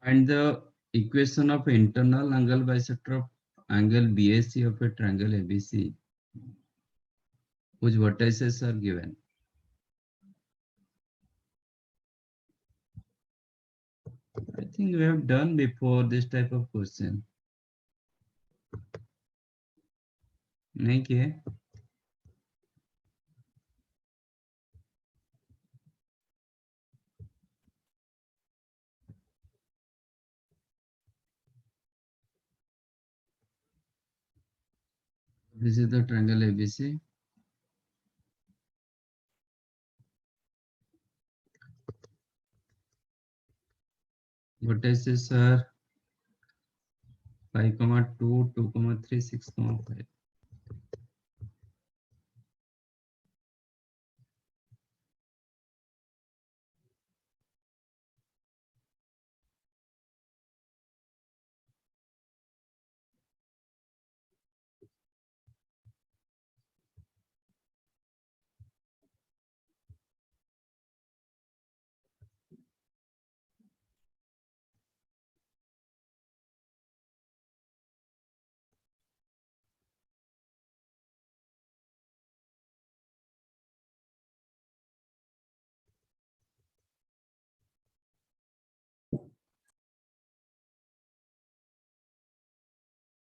And the equation of internal angle bisector of angle BAC of a triangle ABC, whose vertices are given. I think we have done before this type of question. नहीं किए? This is the triangle ABC. Vertices are 5, 2, 2, 3, 6, 5.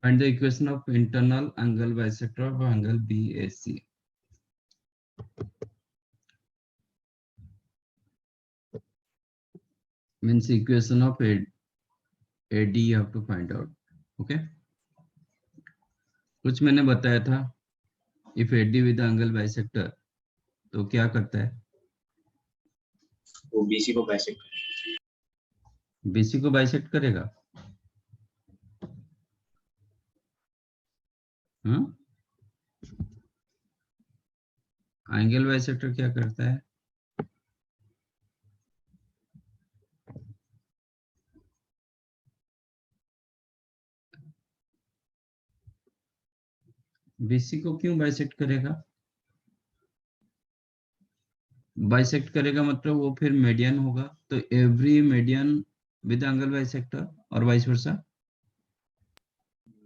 Find the equation of internal angle bisector of angle BAC. Means equation of AD you have to find out. Okay. कुछ मैंने बताया था, if AD with angle bisector, तो क्या करता है? वो BC को बाइसेक्ट BC को बाइसेक्ट करेगा? हाँ? एंगल बाइसेक्टर क्या करता है? BC को क्यों बाइसेक्ट करेगा? बाइसेक्ट करेगा मतलब वो फिर मीडियन होगा, तो every median with angle bisector और वाइस वर्सा?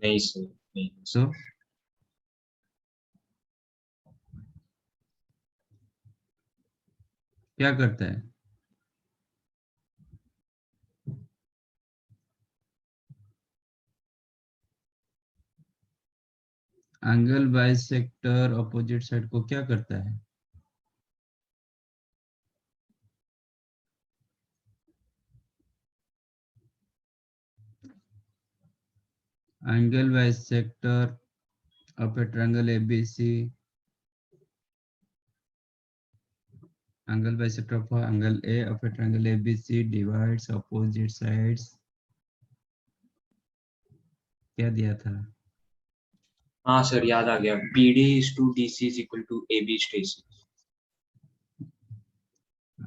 नहीं सर, नहीं तो क्या करता है? एंगल बाइसेक्टर अपोजिट साइड को क्या करता है? Angle bisector of a triangle ABC, angle bisector of angle A of a triangle ABC divides opposite sides. क्या दिया था? हाँ सर, याद आ गया, BD is to DC is equal to AB AC.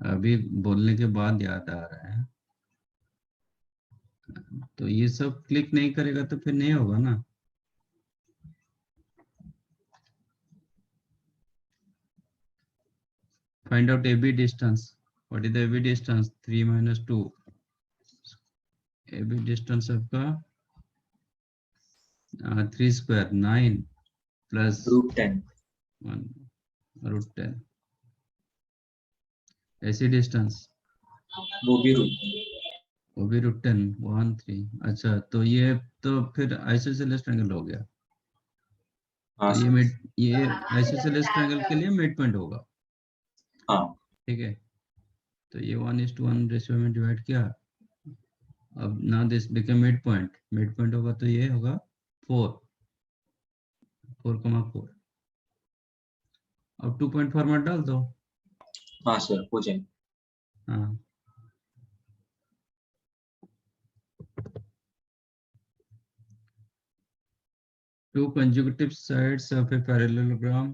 अभी बोलने के बाद याद आ रहा है, तो ये सब क्लिक नहीं करेगा तो फिर नहीं होगा ना. Find out AB distance. What is the AB distance? 3 minus 2. AB distance आपका 3 square 9 plus √10 1 √10. AC distance वो भी √10 1 3. अच्छा, तो ये तो फिर आइसोसेलेस ट्रायंगल हो गया. हाँ तो सर, ये आइसोसेलेस ट्रायंगल के लिए मिड पॉइंट होगा. हाँ ठीक है, तो ये 1:1 रेशियो में डिवाइड किया. अब ना दिस बिकम मिड पॉइंट होगा तो ये होगा 4 4,4. अब 2 पॉइंट फॉर्मेट डाल दो. हाँ सर, हो जाए. हाँ, two consecutive sides of a parallelogram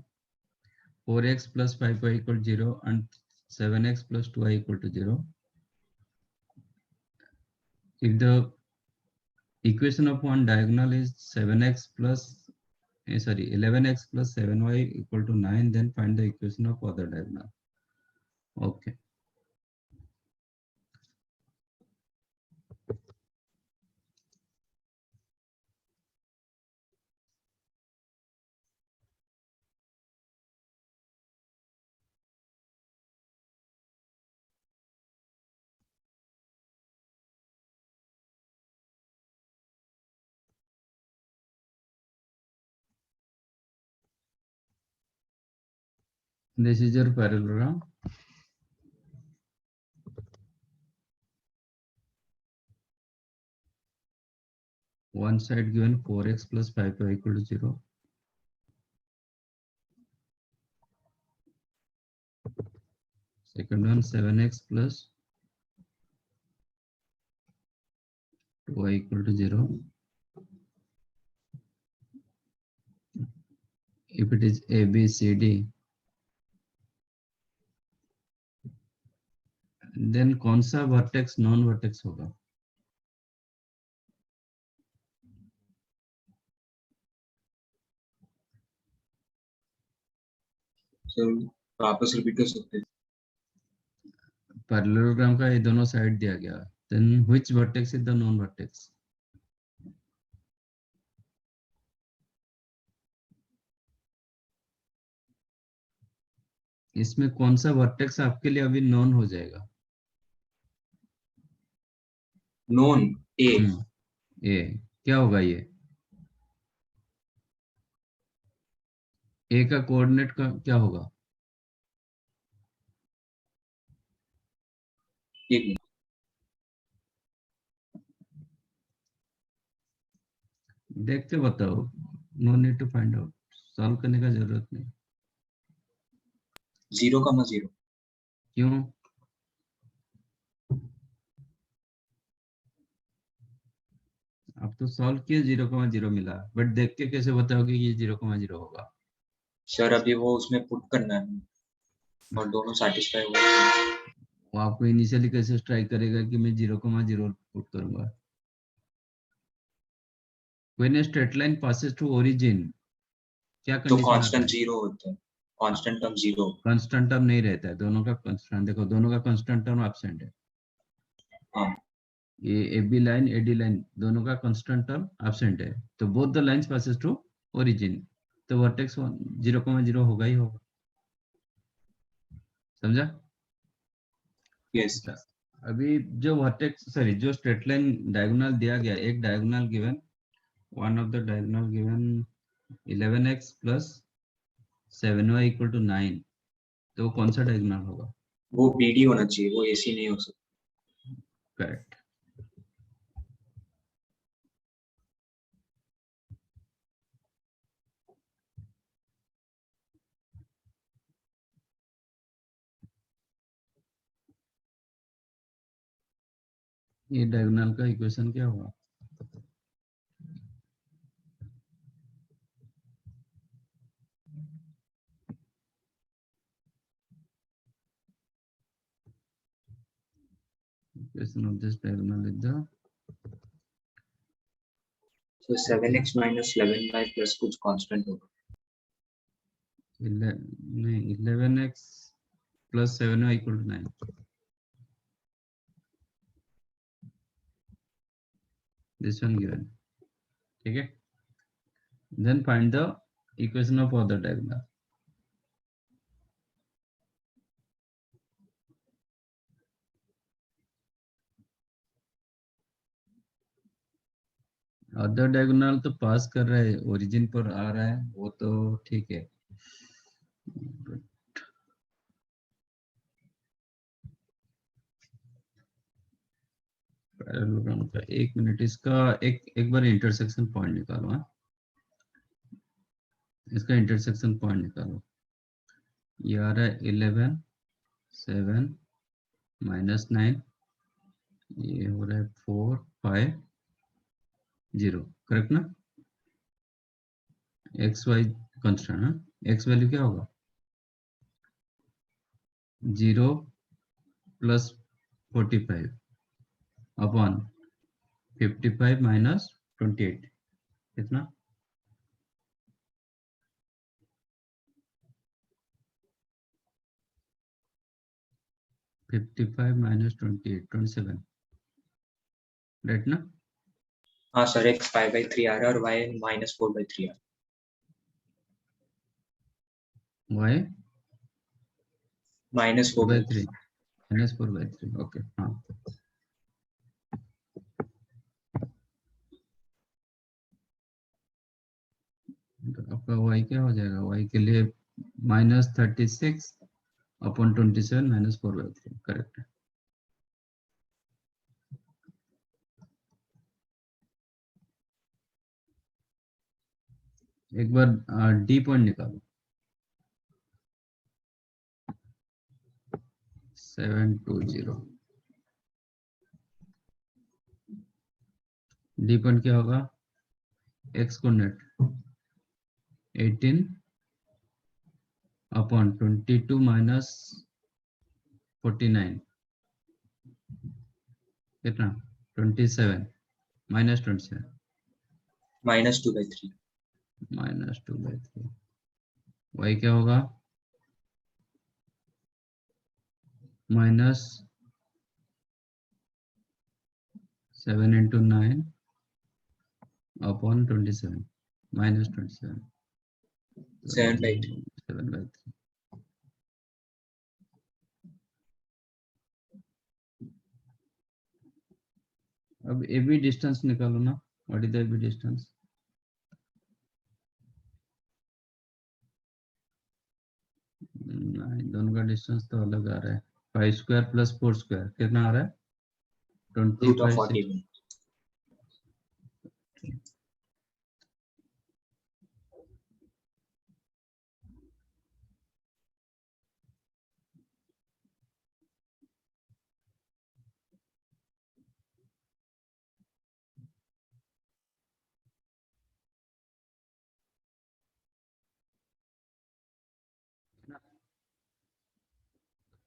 4x plus 5y equal to 0 and 7x plus 2y equal to 0. If the equation of one diagonal is 7x plus 11x plus 7y equal to 9, then find the equation of other diagonal. Okay. This is your parallelogram. One side given 4x plus 5y equal to 0. Second one 7x plus 2y equal to 0. If it is A, B, C, D, then कौन सा vertex non vertex होगा? Sir वापस repeat कर सकते हैं? Parallelogram का ये दोनों साइड दिया गया, then which vertex is the non vertex? इसमें कौन सा वर्टेक्स आपके लिए अभी नॉन हो जाएगा? Non A. ए क्या होगा ये? ए का कोऑर्डिनेट का क्या होगा? एक मिनट, देख के बताओ, no need to find out, solve करने का जरूरत नहीं। 0,0 क्यों? आप तो सॉल्व किए 0,0 मिला, बट देख के कैसे बताओगे कि ये 0,0 होगा? सर अभी वो उसमें पुट करना है और दोनों सेटिस्फाई हुए। वो आपको इनिशियली कैसे स्ट्राइक करेगा कि मैं 0,0 पुट करूंगा? When a straight line passes to origin, क्या तो कंडीशन आता कांस्टेंट है? 0 होता है, कांस्टेंट टर्म 0। कांस्टेंट टर्म नहीं रहता है, दोनों का कांस्टेंट देखो, दोनों का कांस्टेंट टर्म एब्सेंट है। हाँ ये AB लाइन AD लाइन दोनों का कांस्टेंट टर्म एब्सेंट है, तो both the lines passes to origin, तो वर्टेक्स 0,0 होगा ही होगा। समझा? यस। अच्छा, अभी जो वर्टेक्स सॉरी जो स्ट्रेट लाइन डायगोनल दिया गया, एक diagonal given, one of the diagonal given 11x plus 7y equal to 9, तो कौन सा डायगोनल होगा? वो बीडी होना चाहिए, वो एसी नहीं हो सकता। करेक्ट। ये डायगोनल का इक्वेशन क्या होगा? Equation of this diagonal is the तो 7x minus 11y plus कुछ कांस्टेंट होगा। 11x plus 7y equal to 9. This one given. ठीक है? Then find the equation of other diagonal. Other diagonal तो पास कर रहा है, ओरिजिन पर आ रहा है, वो तो ठीक है। पैरेललोग्राम का 1 मिनट, इसका एक बार इंटरसेक्शन पॉइंट निकालो। हाँ, इसका इंटरसेक्शन पॉइंट निकालो। ये आ रहा है 11 7 minus 9, ये हो रहा है 4 5 0, करेक्ट ना? एक्स वाई कांस्टेंट है, एक्स वैल्यू क्या होगा? 0 प्लस 45 अपॉन 55 माइनस 28, कितना? 55 माइनस 28 27, राइट ना? हाँ सर, x 5/3 आ रहा है और y minus 4/3 आ रहा है। y minus 4/3 4/3। Minus 4/3, okay. हाँ, तो आपका y क्या हो जाएगा? y के लिए -36 अपॉन 27 -4/3 करेक्ट है। एक बार डी पॉइंट निकालो 720 डी पॉइंट क्या होगा एक्स कोऑर्डिनेट 18 अपॉन 22 -49 कितना 27 -27 -2/3 -2/3 y क्या होगा -7 into 9 upon 27 -27 7/3 7/3 अब ए बी डिस्टेंस निकालो ना what is the A B distance दोनों का डिस्टेंस तो अलग आ रहा है 5² + 4² कितना आ रहा है √40 25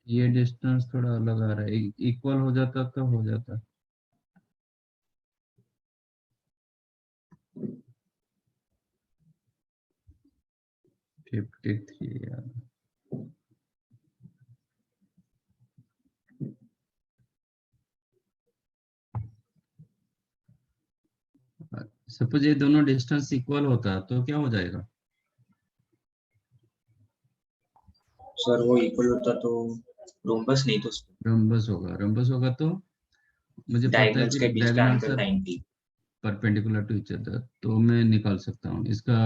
ये डिस्टेंस थोड़ा अलग आ रहा है इक्वल हो जाता तो हो जाता 53 यार सपोज ये दोनों डिस्टेंस इक्वल होता तो क्या हो जाएगा सर वो इक्वल होता तो रोम्बस नहीं तो रम्बस होगा तो मुझे पता है डायगोनल्स कि के बीच का डायगोनल एंगल से 90 परपेंडिकुलर टू ईच अदर तो मैं निकाल सकता हूँ इसका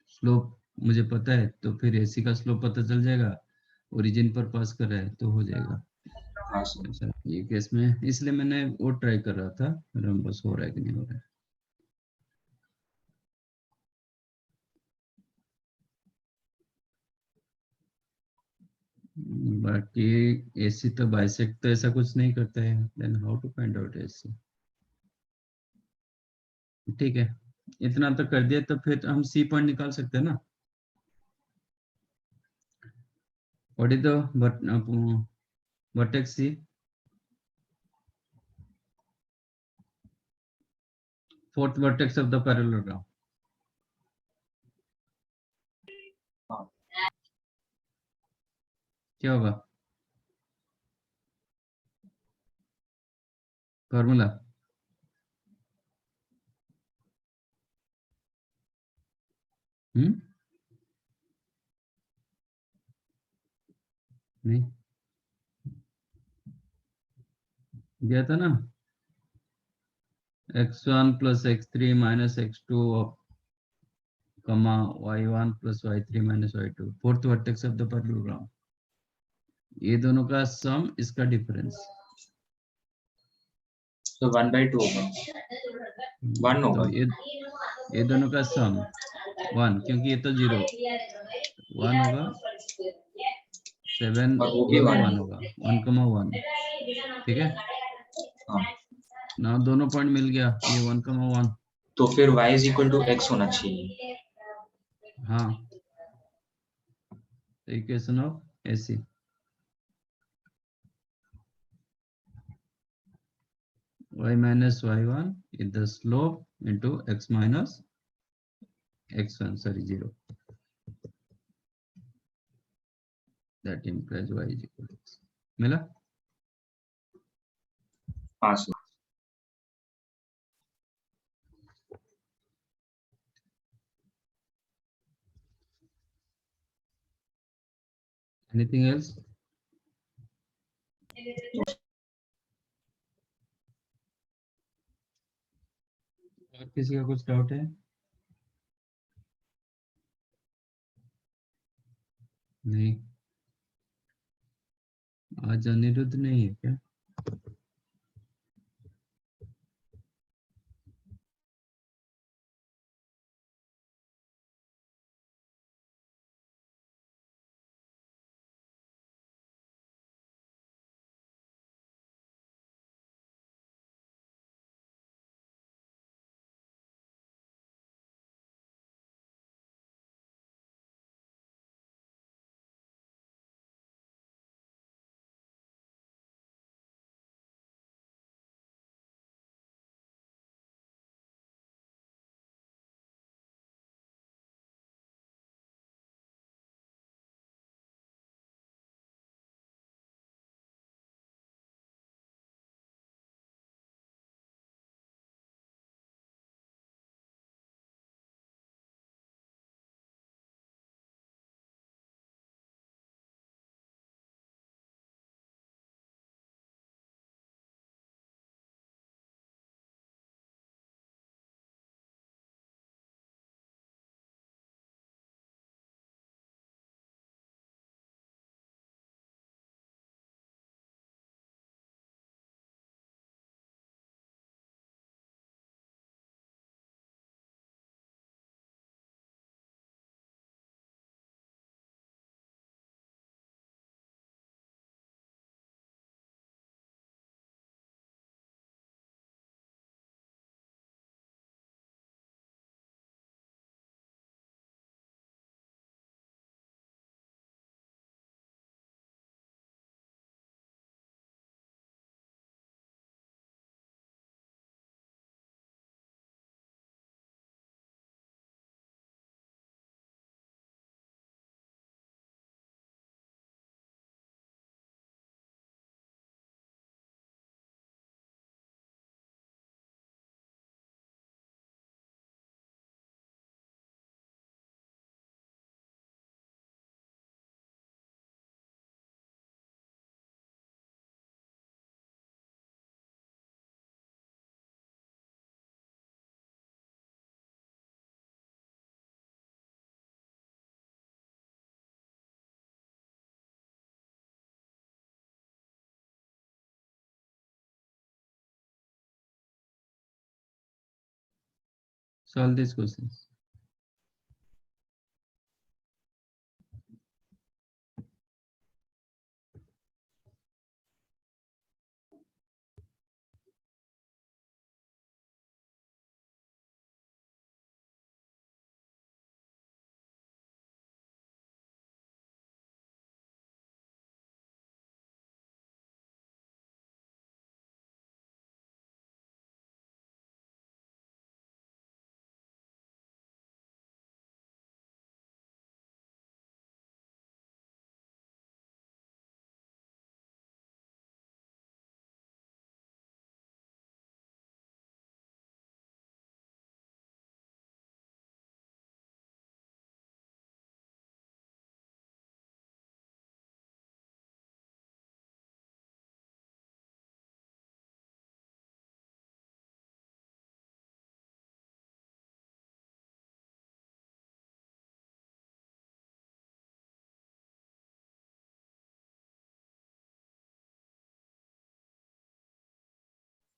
स्लोप मुझे पता है तो फिर एसी का स्लोप पता चल जाएगा ओरिजिन पर पास कर रहा है तो हो जाएगा हाँ सर ऐसा ये केस में इसलिए मैंने वो ट्राई कर रहा था रम्बस हो रहा है कि नहीं हो रहा है बाकी एसी तो बाइसेक्ट तो ऐसा कुछ नहीं करता है then how to find out AC ठीक है इतना तो कर दिया तो फिर हम सी पॉइंट निकाल सकते हैं ना what is the vertex C fourth vertex of the parallelogram हाँ क्या होगा फॉर्मूला हम्म नहीं दिया था ना x1 + x3 - x2 y1 + y3 - y2 fourth vertex of the parallelogram ये दोनों का सम इसका डिफरेंस तो 1/2 होगा 1 तो होगा ये दोनों का सम 1 क्योंकि ये तो 0 1 होगा 7 और वो ये भी भी 1 1 होगा 1, 1 ठीक है हाँ ना दोनों पॉइंट मिल गया ये 1, 1 तो फिर y = x होना चाहिए हाँ equation of AC y - y1 is the slope into x minus x1 sorry 0 that implies y is equal to x मिला हाँ सर anything else और किसी का कुछ डाउट है नहीं, आज अनिरुद्ध नहीं है क्या? Solve these questions.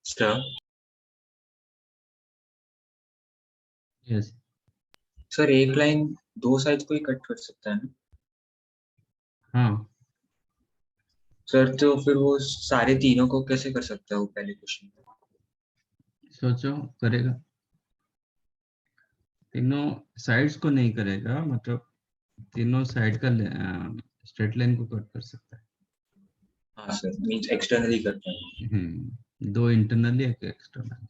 Sir Yes. Sir एक लाइन दो साइड को ही कट कर सकता है ना हाँ, सर? तो फिर वो सारे तीनों को कैसे कर सकता है वो पहले क्वेश्चन में? सोचो करेगा। तीनों साइड्स को नहीं करेगा, मतलब तीनों साइड का स्ट्रेट लाइन को कट कर सकता है। हाँ सर, मीन्स एक्सटर्नली करता है। दो इंटरनली, एक एक्सटर्नल।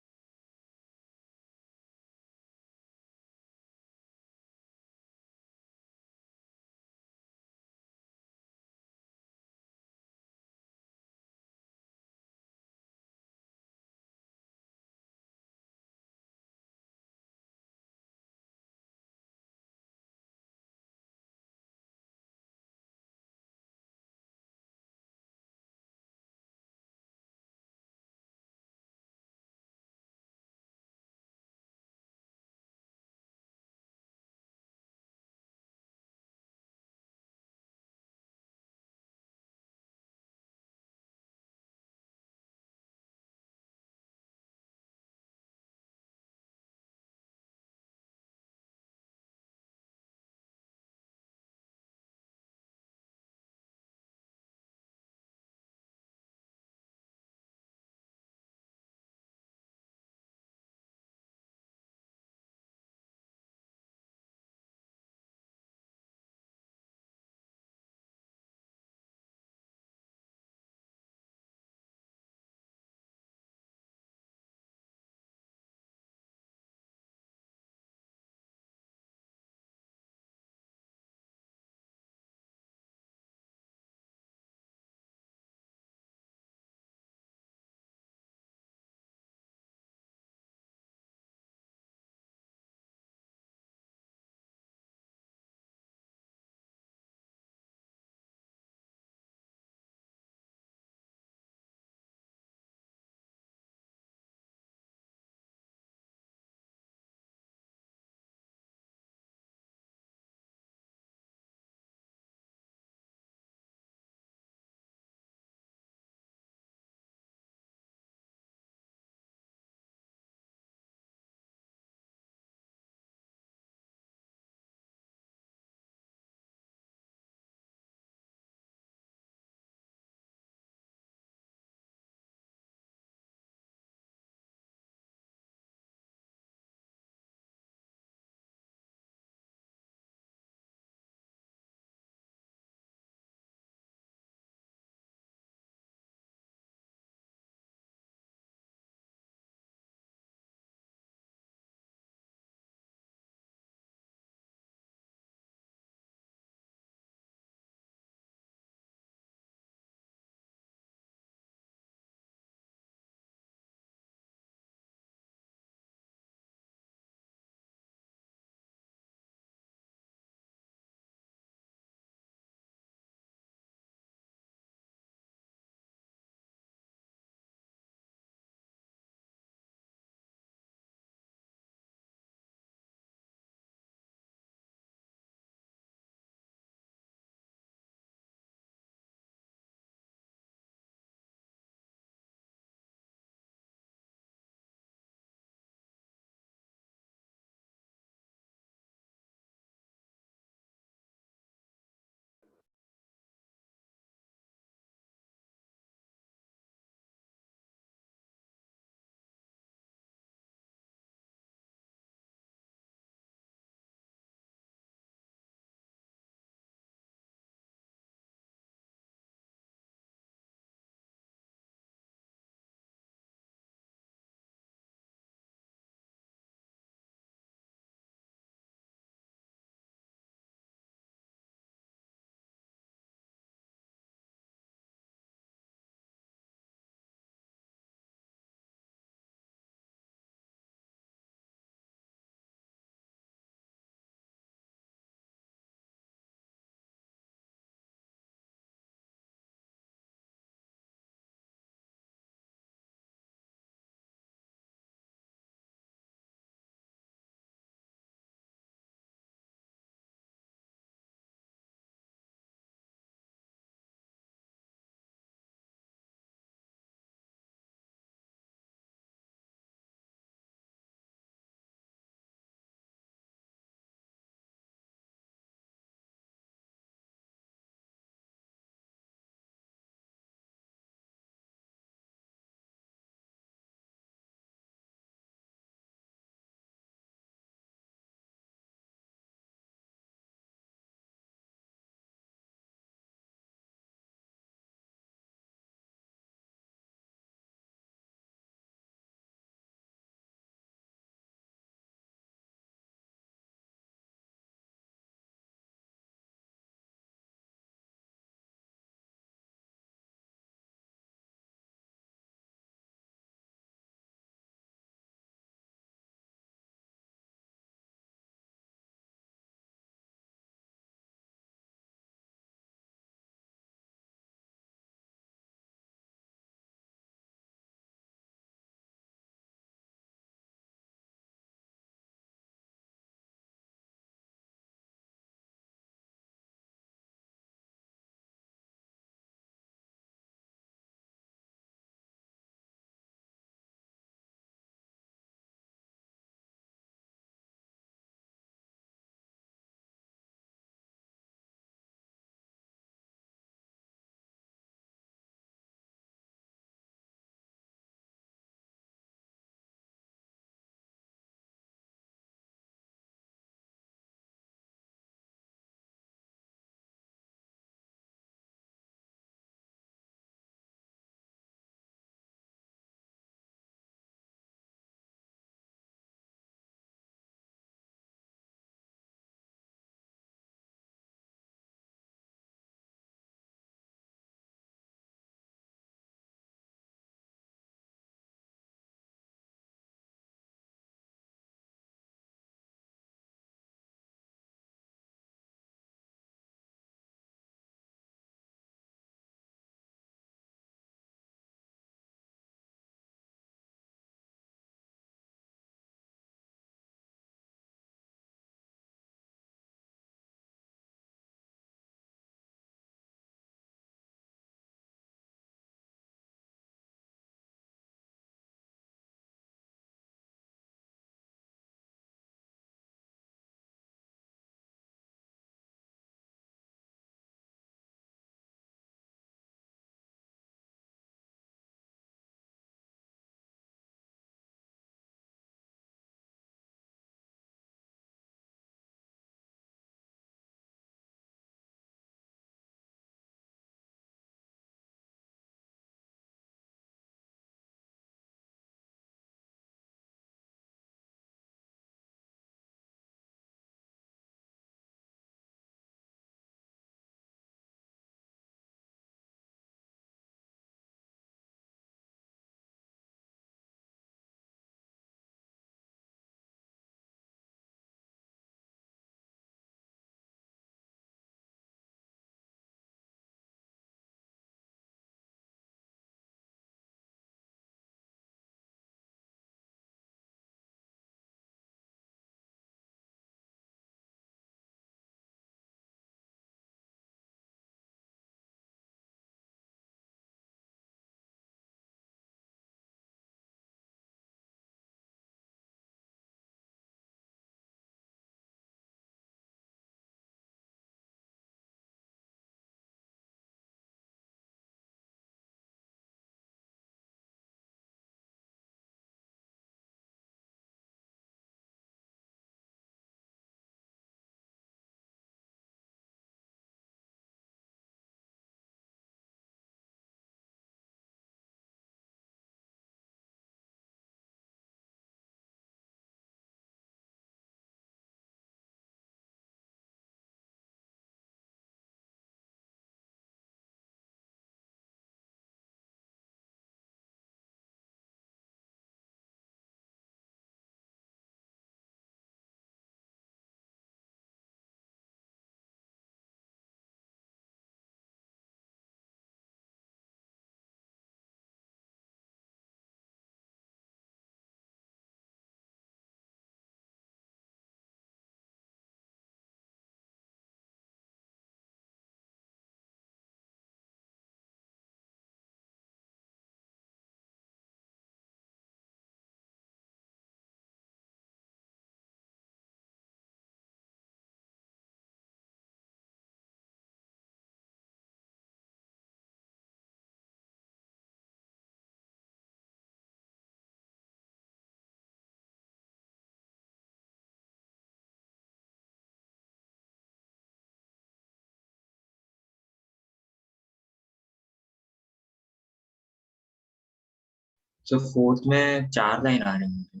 सो फोर्थ में 4 लाइन आ रहे हैं मुझे।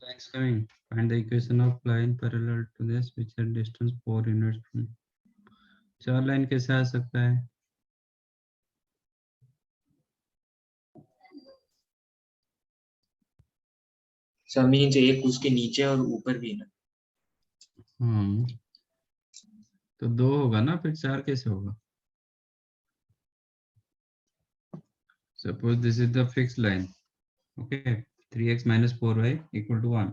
Lines coming. Find the equation of line parallel to this which are distance 4 units from. 4 line कैसे आ सकता है? सो मीन्स एक उसके नीचे और ऊपर भी ना। तो 2 होगा ना, फिर 4 कैसे होगा? Suppose this is the fixed line. Okay, 3x minus 4y equal to 1.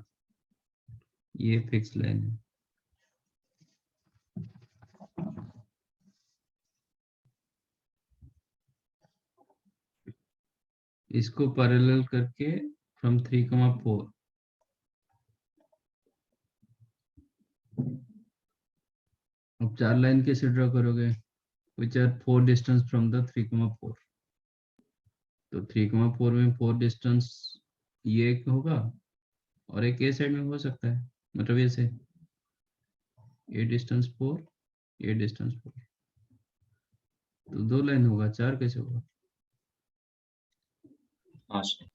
ये फिक्स लाइन है। इसको पैरेलल करके फ्रॉम 3,4 अब 4 लाइन कैसे ड्रॉ करोगे? Which are 4 distance from the 3,4। तो 3,4 में 4 डिस्टेंस ये एक होगा और एक ए साइड में हो सकता है, मतलब ऐसे ए डिस्टेंस 4, ए डिस्टेंस 4, तो 2 लाइन होगा, 4 कैसे होगा? हाँ सर।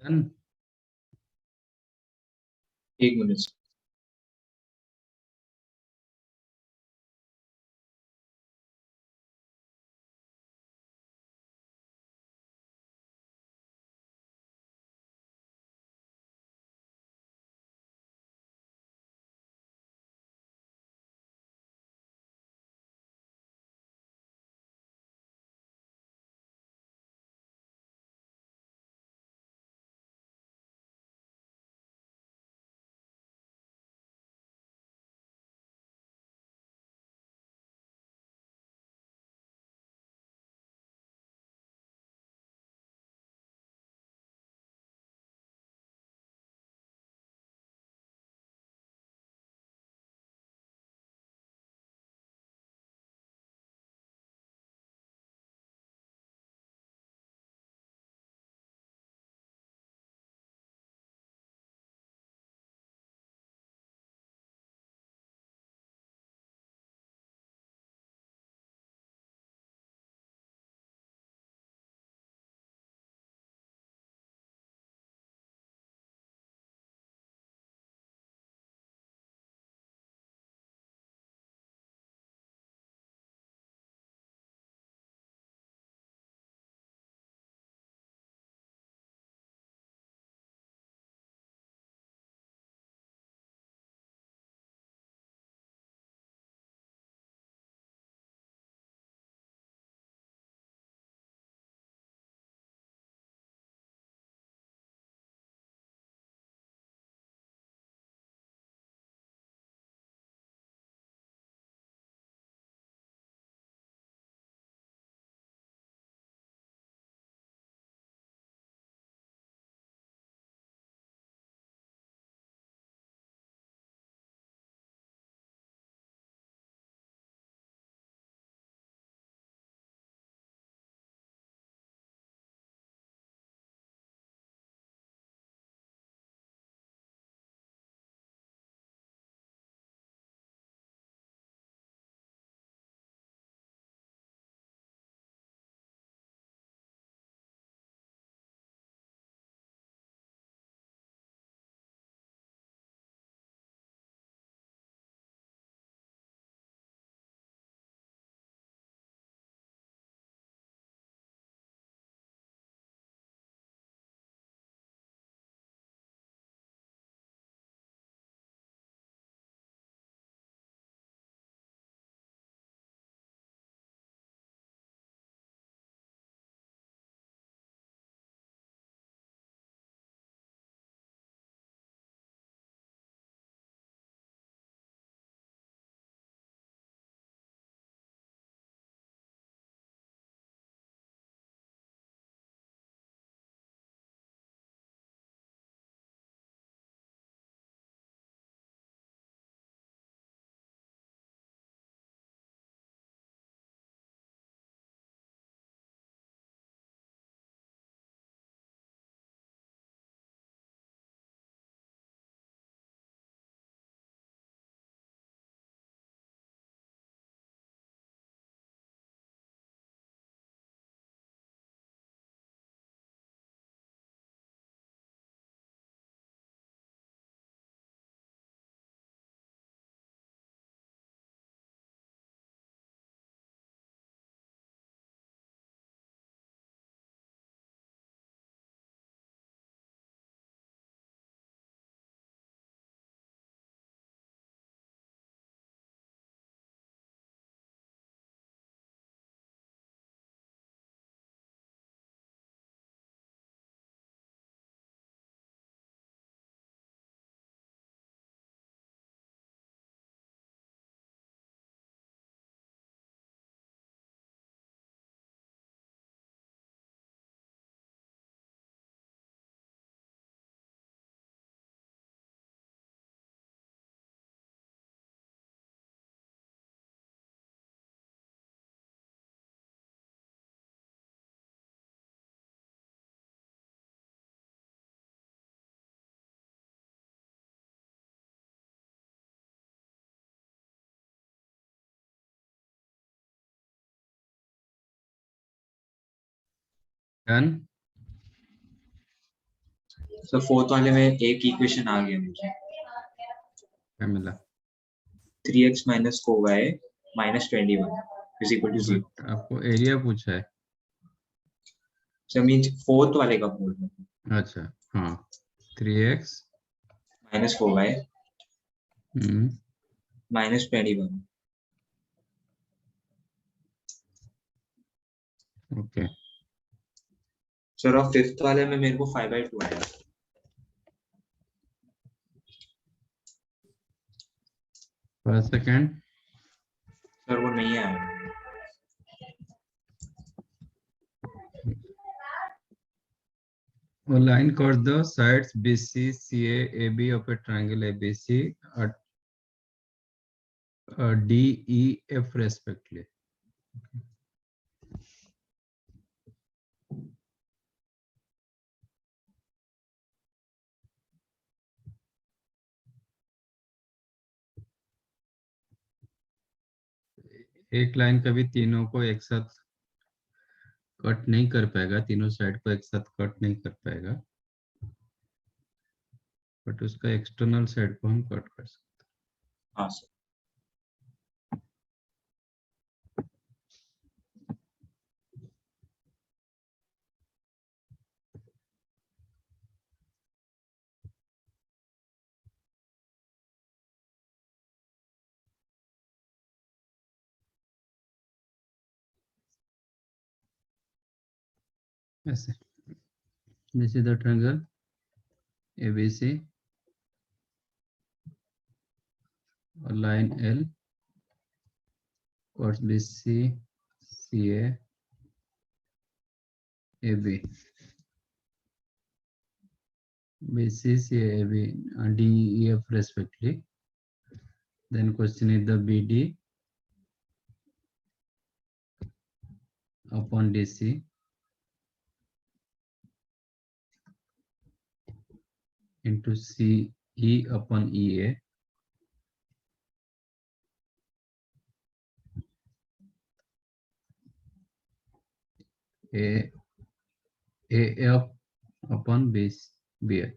Done? एक मिनट। डन। तो फोर्थ वाले में एक इक्वेशन आ गया मुझे, क्या मिला? 3x minus 4y minus 21 is equal to 0. But आपको एरिया पूछा है। So means फोर्थ वाले का बोल रहा हूँ, अच्छा, हाँ, 3x minus 4y minus 21. Okay. Sir और फिफ्थ वाले में मेरे को 5/2 आया। पर सेकेंड, सर वो नहीं आया। a line cuts the sides BC, CA, AB of a triangle ABC at D, E, F respectively. एक लाइन कभी तीनों को एक साथ कट नहीं कर पाएगा, तीनों साइड को एक साथ कट नहीं कर पाएगा, बट उसका एक्सटर्नल साइड को हम कट कर सकते हाँ सर। हैं। ऐसे, this is the triangle ABC, और line L cuts BC, CA, AB, BC, CA, AB, D, E, F respectively. Then question is the BD upon DC into CE upon EA AF upon base BF.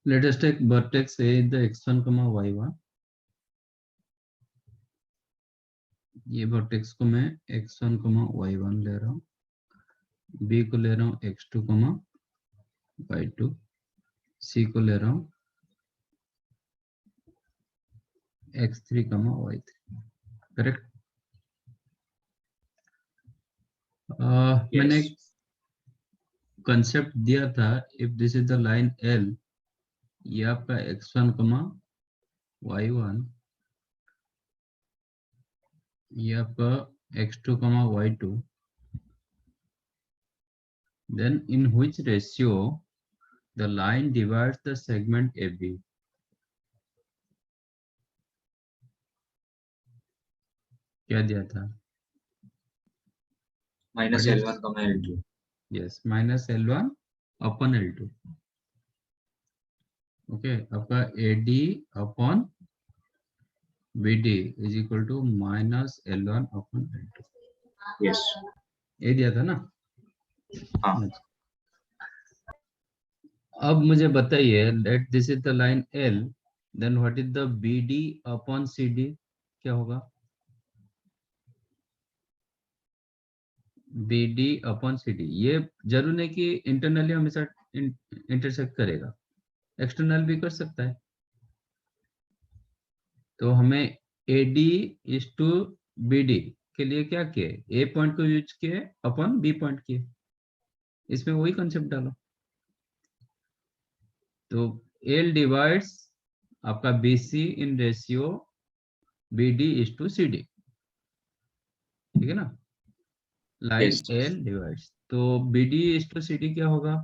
Let us take vertex A in the x1, y1. ये vertex को मैं x1, y1 ले रहा हूँ, B को ले रहा हूँ x2, y2, C को ले रहा हूँ x3, y3. करेक्ट? मैंने एक कंसेप्ट दिया था, if this is the line L, ये आपका x1, y1, ये आपका x2, y2, then in which ratio the line divides the segment AB. क्या दिया था? minus L1, L2. Yes, minus L1 upon L2. Okay, आपका AD upon BD is equal to minus L1 upon L2. Yes. ये दिया था ना? हाँ। अब मुझे बताइए, let this is the line L, then what is the BD upon CD? क्या होगा? BD upon CD, ये जरूर नहीं कि इंटरनली हमेशा इंटरसेक्ट करेगा, एक्सटर्नल भी कर सकता है। तो हमें AD इज टू BD के लिए क्या किए? A पॉइंट को यूज किए अपन B पॉइंट किए, इसमें वही कंसेप्ट डालो। तो L डिवाइड्स आपका BC in ratio BD is to CD, ठीक है ना? Line Yes. L डिवाइड्स, तो BD इज टू CD क्या होगा?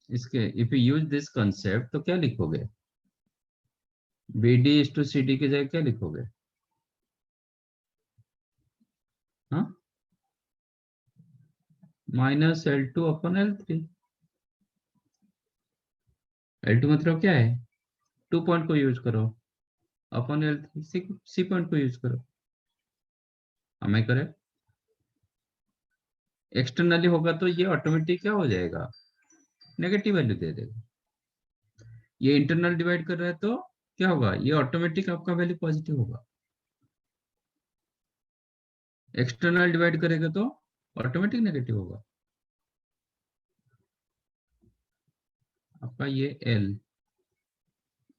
इसके if you use this concept तो क्या लिखोगे? BD इज टू CD की जगह क्या लिखोगे? हाँ, माइनस L2 अपन L3, L2 मतलब क्या है, 2 पॉइंट को यूज करो, अपॉन L3 सी पॉइंट को यूज करो। हमें करे एक्सटर्नली होगा तो ये ऑटोमेटिक क्या हो जाएगा, नेगेटिव वैल्यू दे देगा। ये इंटरनल डिवाइड कर रहा है तो क्या होगा, ये ऑटोमेटिक आपका वैल्यू पॉजिटिव होगा। एक्सटर्नल डिवाइड करेगा तो ऑटोमेटिक नेगेटिव होगा। आपका ये L,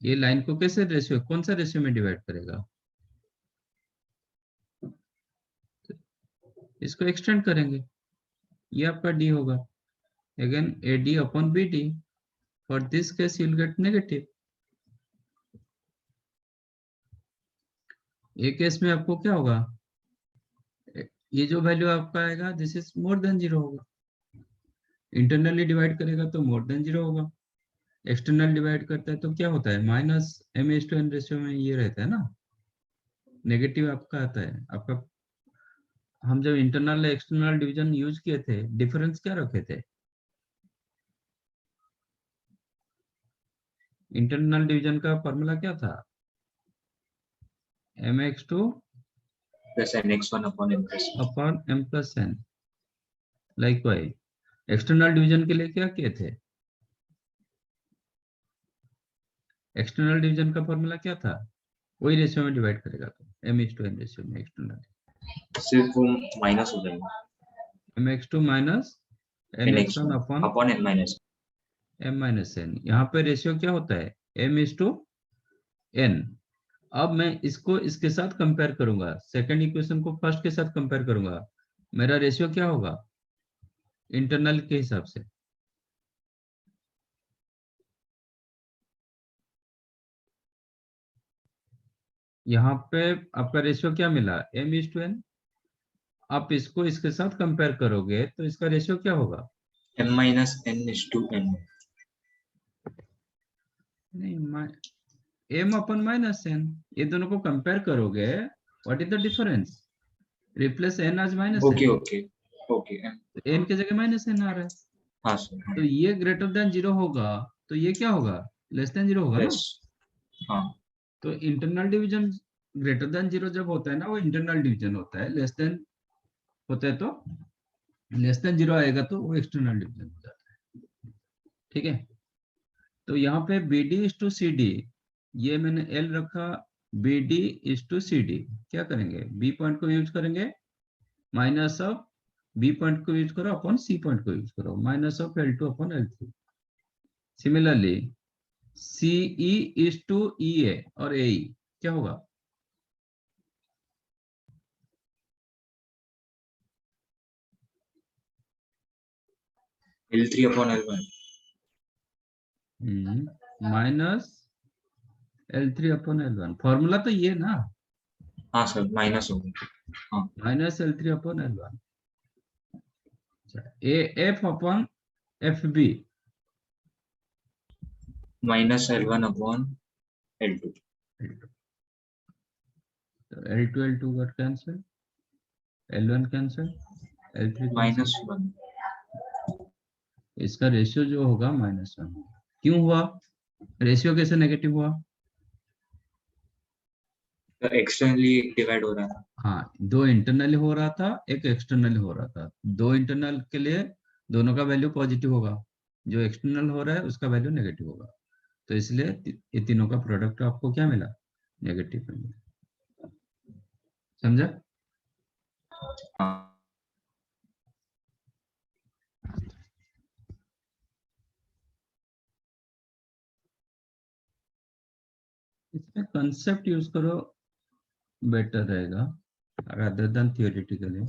ये लाइन को कैसे रेशियो, कौन सा रेशियो में डिवाइड करेगा, इसको एक्सटेंड करेंगे, ये आपका D होगा। Again AD upon BD, for this case you will get negative. ये केस में आपको क्या होगा, ये जो वैल्यू आपका आएगा दिस इज मोर देन 0 होगा। इंटरनली डिवाइड करेगा तो मोर देन 0 होगा, एक्सटर्नल डिवाइड करता है तो क्या होता है, माइनस M/N रेशियो में ये रहता है ना, नेगेटिव आपका आता है आपका। हम जब इंटरनल एक्सटर्नल डिवीजन यूज किए थे, डिफरेंस क्या रखे थे, इंटरनल डिवीजन का फॉर्मूला क्या था, mx2 plus nx1 upon m+1। Upon m+n। Likewise external division के लिए क्या किए थे, एक्सटर्नल डिवीजन का फॉर्मूला क्या था, वही रेशियो में डिवाइड करेगा तो M/N रेशियो में एक्सटर्नल सिर्फ वो माइनस हो जाएगा, mx2 minus nx1 nx1 upon upon n-1। m-n। यहाँ पे रेशियो क्या होता है, M/n। अब मैं इसको इसके साथ कंपेयर करूंगा, सेकंड इक्वेशन को फर्स्ट के साथ कंपेयर करूंगा, मेरा रेशियो क्या होगा इंटरनल के हिसाब से। यहाँ पे आपका रेशियो क्या मिला, M/n। आप इसको इसके साथ कंपेयर करोगे तो इसका रेशियो क्या होगा, m-n/n। नहीं, m/-n, ये दोनों को कंपेयर करोगे, what is the difference, replace n आज okay -n, okay okay. n की जगह -n आ रहा है, हाँ सर, हाँ। तो ये ग्रेटर देन 0 होगा, तो ये क्या होगा, लेस देन 0 होगा ना। यस, हाँ। तो इंटरनल डिवीजन ग्रेटर देन 0 जब होता है ना, वो इंटरनल डिवीजन होता है, लेस देन होता है तो लेस देन 0 आएगा तो वो एक्सटर्नल डिवीजन हो जाता है। ठीक है, तो यहाँ पे BD/CD, ये मैंने L रखा, BD/CD, क्या करेंगे, B पॉइंट को यूज करेंगे, माइनस ऑफ B पॉइंट को यूज करो अपॉन C पॉइंट को यूज करो, minus of L2 upon L3। Similarly CE/EA और AE क्या होगा, L3 upon L1। Minus L3 upon L1, formula तो ये ना, हाँ सर, माइनस हो गया। हाँ, minus L3 upon L1, AF upon FB, minus L1 upon L2। L2 got cancel, L1 cancel, L3 cancel, -1। इसका रेशियो जो होगा -1। क्यों हुआ, रेशियो कैसे नेगेटिव हुआ, एक्सटर्नली डिवाइड हो रहा था। हाँ, दो इंटरनली हो रहा था, एक एक्सटर्नली हो रहा था, दो इंटरनल के लिए दोनों का वैल्यू पॉजिटिव होगा, जो एक्सटर्नल हो रहा है उसका वैल्यू नेगेटिव होगा, तो इसलिए ये तीनों का प्रोडक्ट आपको क्या मिला, नेगेटिव मिला। समझा, हाँ, इसमें कंसेप्ट यूज करो, बेटर रहेगा rather than theoretically,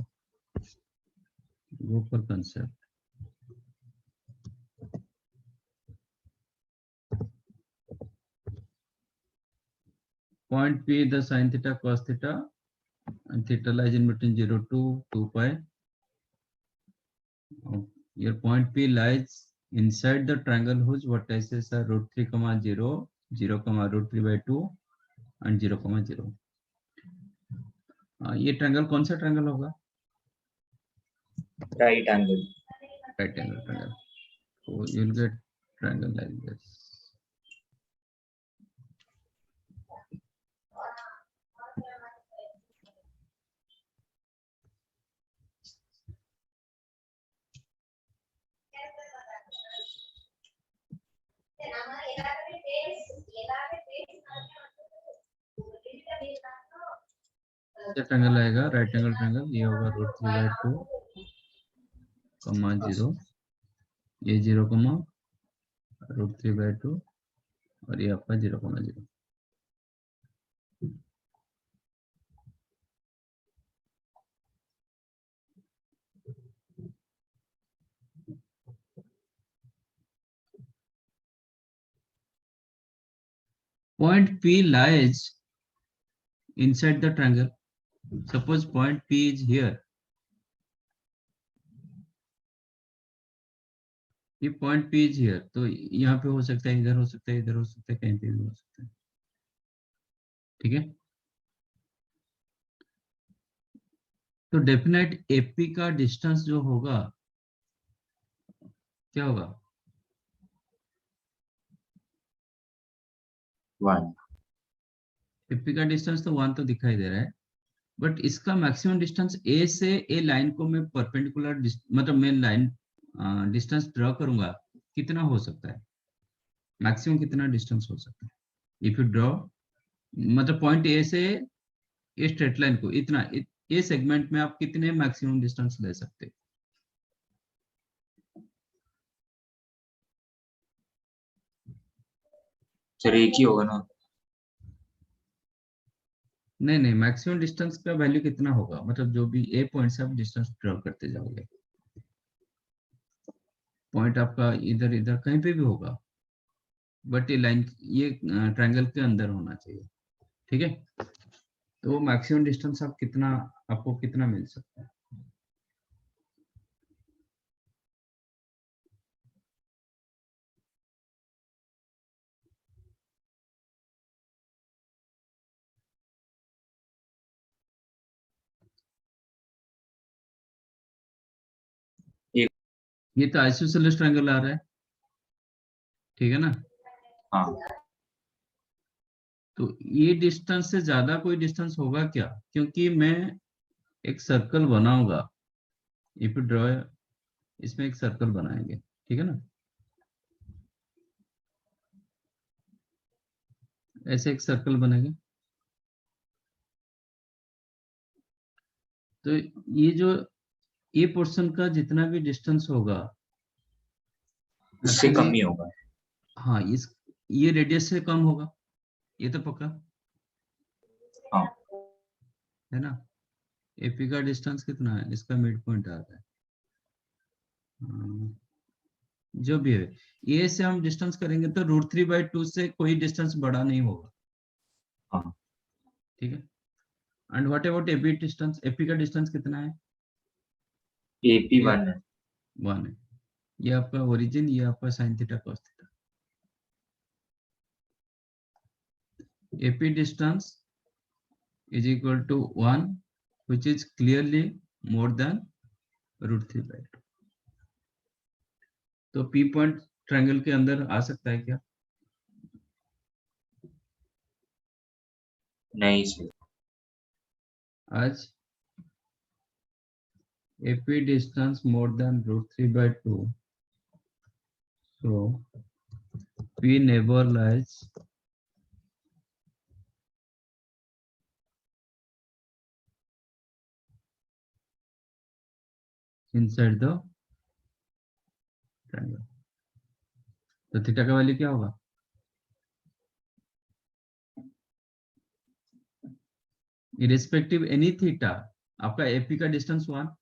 go for concept। Point P, the sin theta cos theta, and theta lies in between 0 to 2 pi. Your point P lies inside the triangle whose vertices are √3, 0, 0, √3/2 and 0, 0। ये triangle कौन सा triangle होगा, right angle. Right angle triangle, so you'll get triangle like this। ऐसा triangle आएगा, right angle triangle, ये होगा √3/2 कमा 0, ये 0 कमा √3/2 और ये आपका 0,0। Point P lies inside the triangle. Suppose point P is here. ये point P is here, तो यहाँ पे हो सकता है, इधर हो सकता है, इधर हो सकता है, कहीं पे भी हो सकता है। ठीक है, तो डेफिनेट AP का डिस्टेंस जो होगा क्या होगा? 1। AP का डिस्टेंस तो 1 तो दिखाई दे रहा है, बट इसका मैक्सिमम डिस्टेंस A से A लाइन को मैं परपेंडिकुलर मतलब मैं लाइन डिस्टेंस ड्रॉ करूंगा, कितना हो सकता है? मैक्सिमम कितना डिस्टेंस हो सकता है? इफ यू ड्रॉ मतलब पॉइंट ए से ये स्ट्रेट लाइन को इतना ये सेगमेंट में आप कितने मैक्सिमम डिस्टेंस ले सकते? सर एक ही होगा ना? नहीं नहीं, मैक्सिमम डिस्टेंस का वैल्यू कितना होगा, मतलब जो भी ए पॉइंट से आप डिस्टेंस ड्रॉ करते जाओगे, पॉइंट आपका इधर इधर कहीं पे भी होगा, बट ये लाइन ये ट्रायंगल के अंदर होना चाहिए। ठीक है, तो मैक्सिमम डिस्टेंस आप कितना, आपको कितना मिल सकता है? एक। ये तो आइसोसेलेस ट्रायंगल आ रहा है, ठीक है ना? हाँ। तो ये डिस्टेंस से ज्यादा कोई डिस्टेंस होगा क्या? क्योंकि मैं एक सर्कल बनाऊंगा, इफ यू ड्रॉ, इसमें एक सर्कल बनाएंगे, ठीक है ना? ऐसे एक सर्कल बनेगा, तो ये जो ये पोर्शन का जितना भी डिस्टेंस होगा उससे कम एक्चुअली, ही होगा। हाँ इस ये रेडियस से कम होगा, ये तो पक्का हाँ। है ना? एपी का डिस्टेंस कितना है, इसका मिड पॉइंट आता है, जो भी है ये से हम डिस्टेंस करेंगे तो √3/2 से कोई डिस्टेंस बड़ा नहीं होगा। हाँ। ठीक है, and what about AP distance, AP का डिस्टेंस कितना है? AP ये 1 है। 1 है, ये आपका ओरिजिन, ये आपका sine theta cos theta. AP distance is equal to 1, which is clearly more than √3/2। तो P पॉइंट ट्रायंगल के अंदर आ सकता है क्या? नहीं सर। आज AP distance more than √3/2, so P neighbor lies inside the triangle। तो थीटा का वैल्यू क्या होगा? इरेस्पेक्टिव एनी थीटा, आपका AP का डिस्टेंस 1,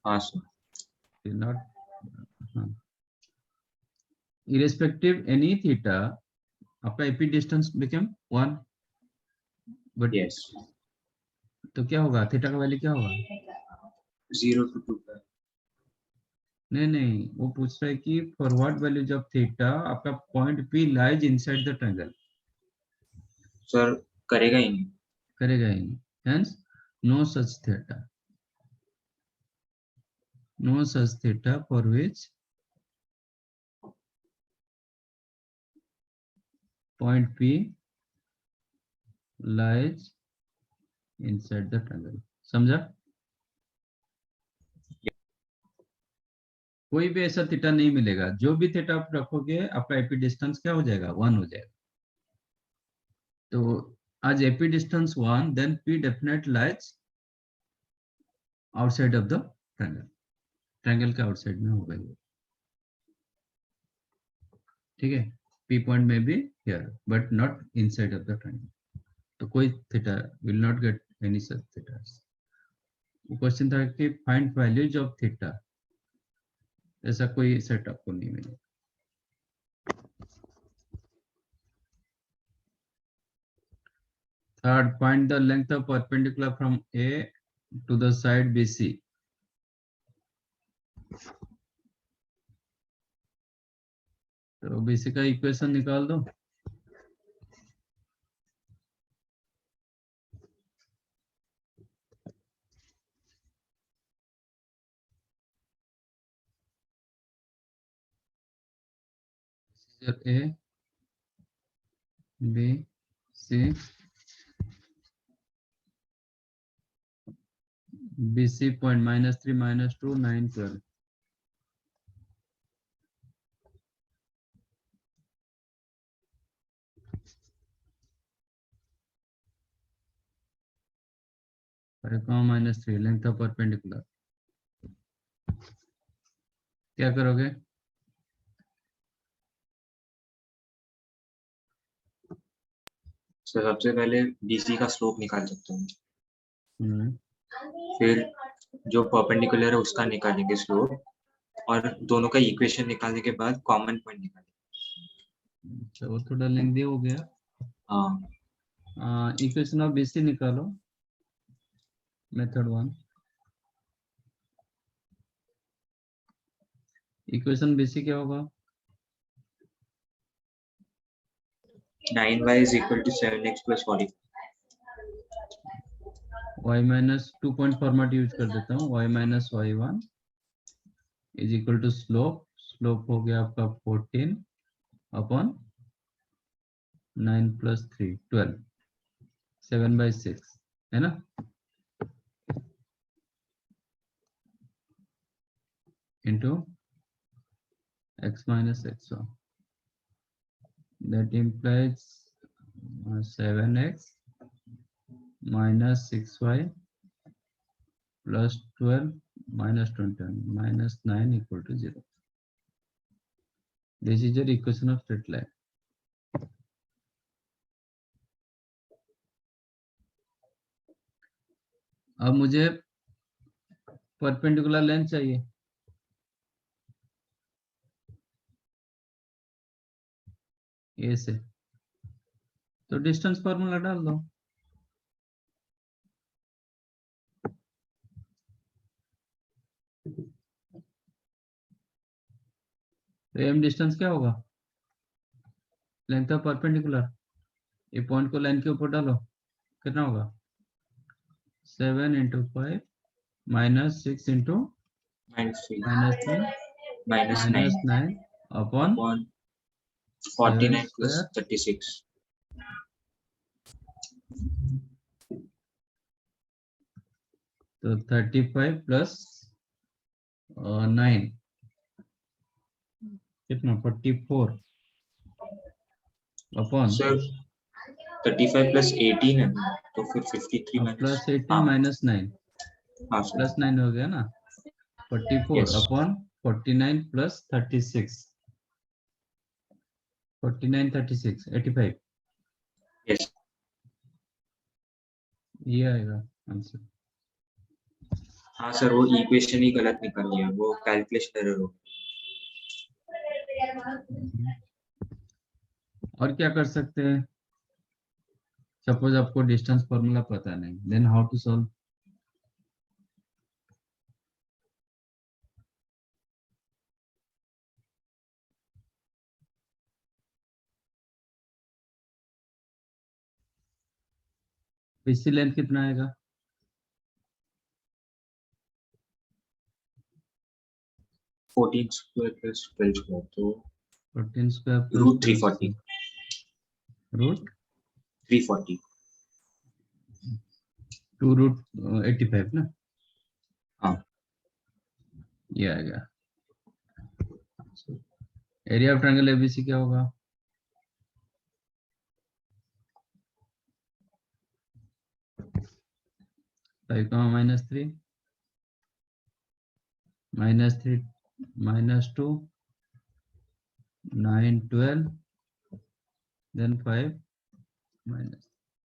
हाँ सर। नॉट, हाँ, इरेस्पेक्टिव एनी थीटा आपका AP distance become 1, but yes. तो क्या होगा, थीटा का वैल्यू क्या होगा? 0 to 2 का। नहीं नहीं, वो पूछ रहा है कि for what values of theta आपका point P lies inside the triangle. Sir करेगा ही नहीं। करेगा ही नहीं, hence no such theta, no such theta for which point P lies inside the triangle. समझा? कोई भी ऐसा थीटा नहीं मिलेगा, जो भी थीटा आप रखोगे आपका एपी डिस्टेंस क्या हो जाएगा, 1 हो जाएगा। तो as AP distance 1, then P definite lies outside of the triangle. Triangle के आउटसाइड में होगा ये, ठीक है. P point may be here but not inside of the triangle. तो कोई theta will not get any such theta. Question था कि फाइंड वैल्यूज ऑफ थीटा, ऐसा कोई सेट आपको नहीं मिलेगा. Third, find the length of perpendicular from A to the side BC. तो BC का इक्वेशन निकाल दो. A, B, C, BC point -3, -2, 9, 12. -3 length of perpendicular. क्या करोगे? सर सबसे पहले BC का स्लोप निकाल सकते हैं, फिर जो परपेंडिकुलर है उसका निकालेंगे स्लोप, और दोनों का इक्वेशन निकालने के बाद कॉमन पॉइंट निकालेंगे. अच्छा, वो थोड़ा लेंथी हो गया. हाँ, इक्वेशन ऑफ BC निकालो, मेथड 1. इक्वेशन BC क्या होगा? 9y is equal to 7x plus 40. y minus 2 point format use कर देता हूँ. y माइनस y1 is equal to slope. Slope हो गया आपका 14 अपॉन 9 प्लस 3 12, 7/6 है ना. Into x minus x1, that implies 7x minus 6y plus 12 minus 21 minus 9 equal to 0. This is your equation of straight line. अब मुझे परपेंडिकुलर लेंथ चाहिए. ए से, तो डिस्टेंस फॉर्मूला डाल दो. तो एम डिस्टेंस क्या होगा? Length of perpendicular. ये पॉइंट को लाइन के ऊपर डालो, कितना होगा? 7 into 5 minus 6 into -3 -3 minus minus 9 9 upon upon 49 plus square. 36. तो 35 plus 9 कितना? 44 अपॉन सर 35 plus 18 है ना, तो फिर 53 minus प्लस 18 minus 9 हाँ सर, प्लस 9 हो गया ना. 44 Yes. Upon 49 plus 36, 49 36 85. yes. ये आएगा आंसर. हाँ सर, वो इक्वेशन ही गलत निकल गया, वो कैलकुलेशन एरर हो. और क्या कर सकते हैं? सपोज आपको डिस्टेंस फॉर्मूला पता नहीं, then how to solve? BC length कितना आएगा? 14 square plus 12 square, तो 14 square plus root 12 340. root 340. 2 root 85 ना. हाँ. ये आएगा. एरिया ऑफ ट्रायंगल ABC क्या होगा? 5 comma minus 3, minus 3, minus 2, 9, 12, then 5 minus,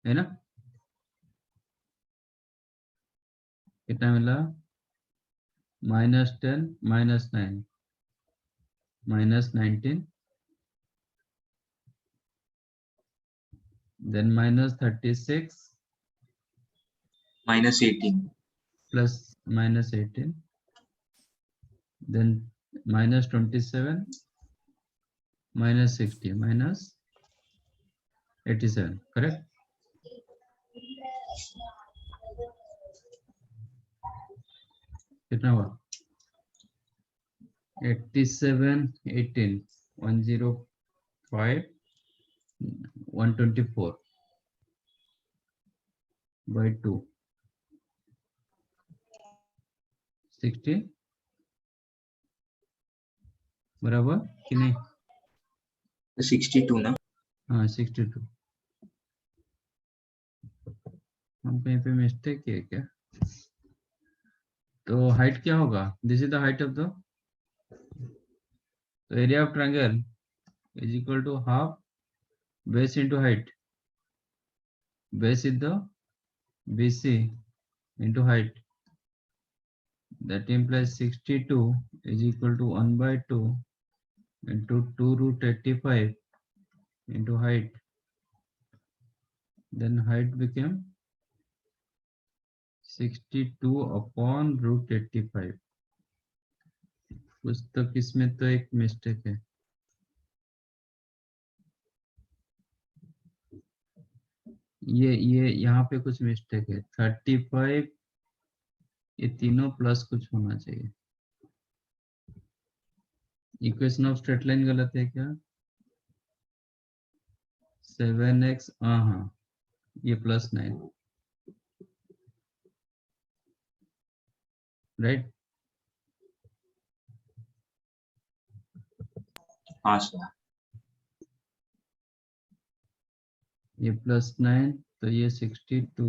है ना? कितना मिला? minus 10, minus 9, minus 19, then minus 36, minus 18, plus minus 18, then minus 27, minus 60, minus 87, correct? कितना हुआ? 87, 18, 105, 124 by 2, 60 बराबर कि नहीं? 62 ना? हाँ 62. हम कहीं पे मिस्टेक किए क्या? तो हाइट क्या होगा? This is the height of the, area of triangle is equal to half base into height. Base is the BC into height. That implies 62 is equal to 1 by 2 into 2 root 85 into height. Then height became 62 upon root 85. कुछ तो किसमें तो एक mistake है. ये यहाँ पे कुछ मिस्टेक है. 35 ये तीनों प्लस कुछ होना चाहिए. इक्वेशन ऑफ स्ट्रेट लाइन गलत है क्या? 7x, हाँ ये प्लस 9, राइट? हाँ सर. ये प्लस 9 तो ये 62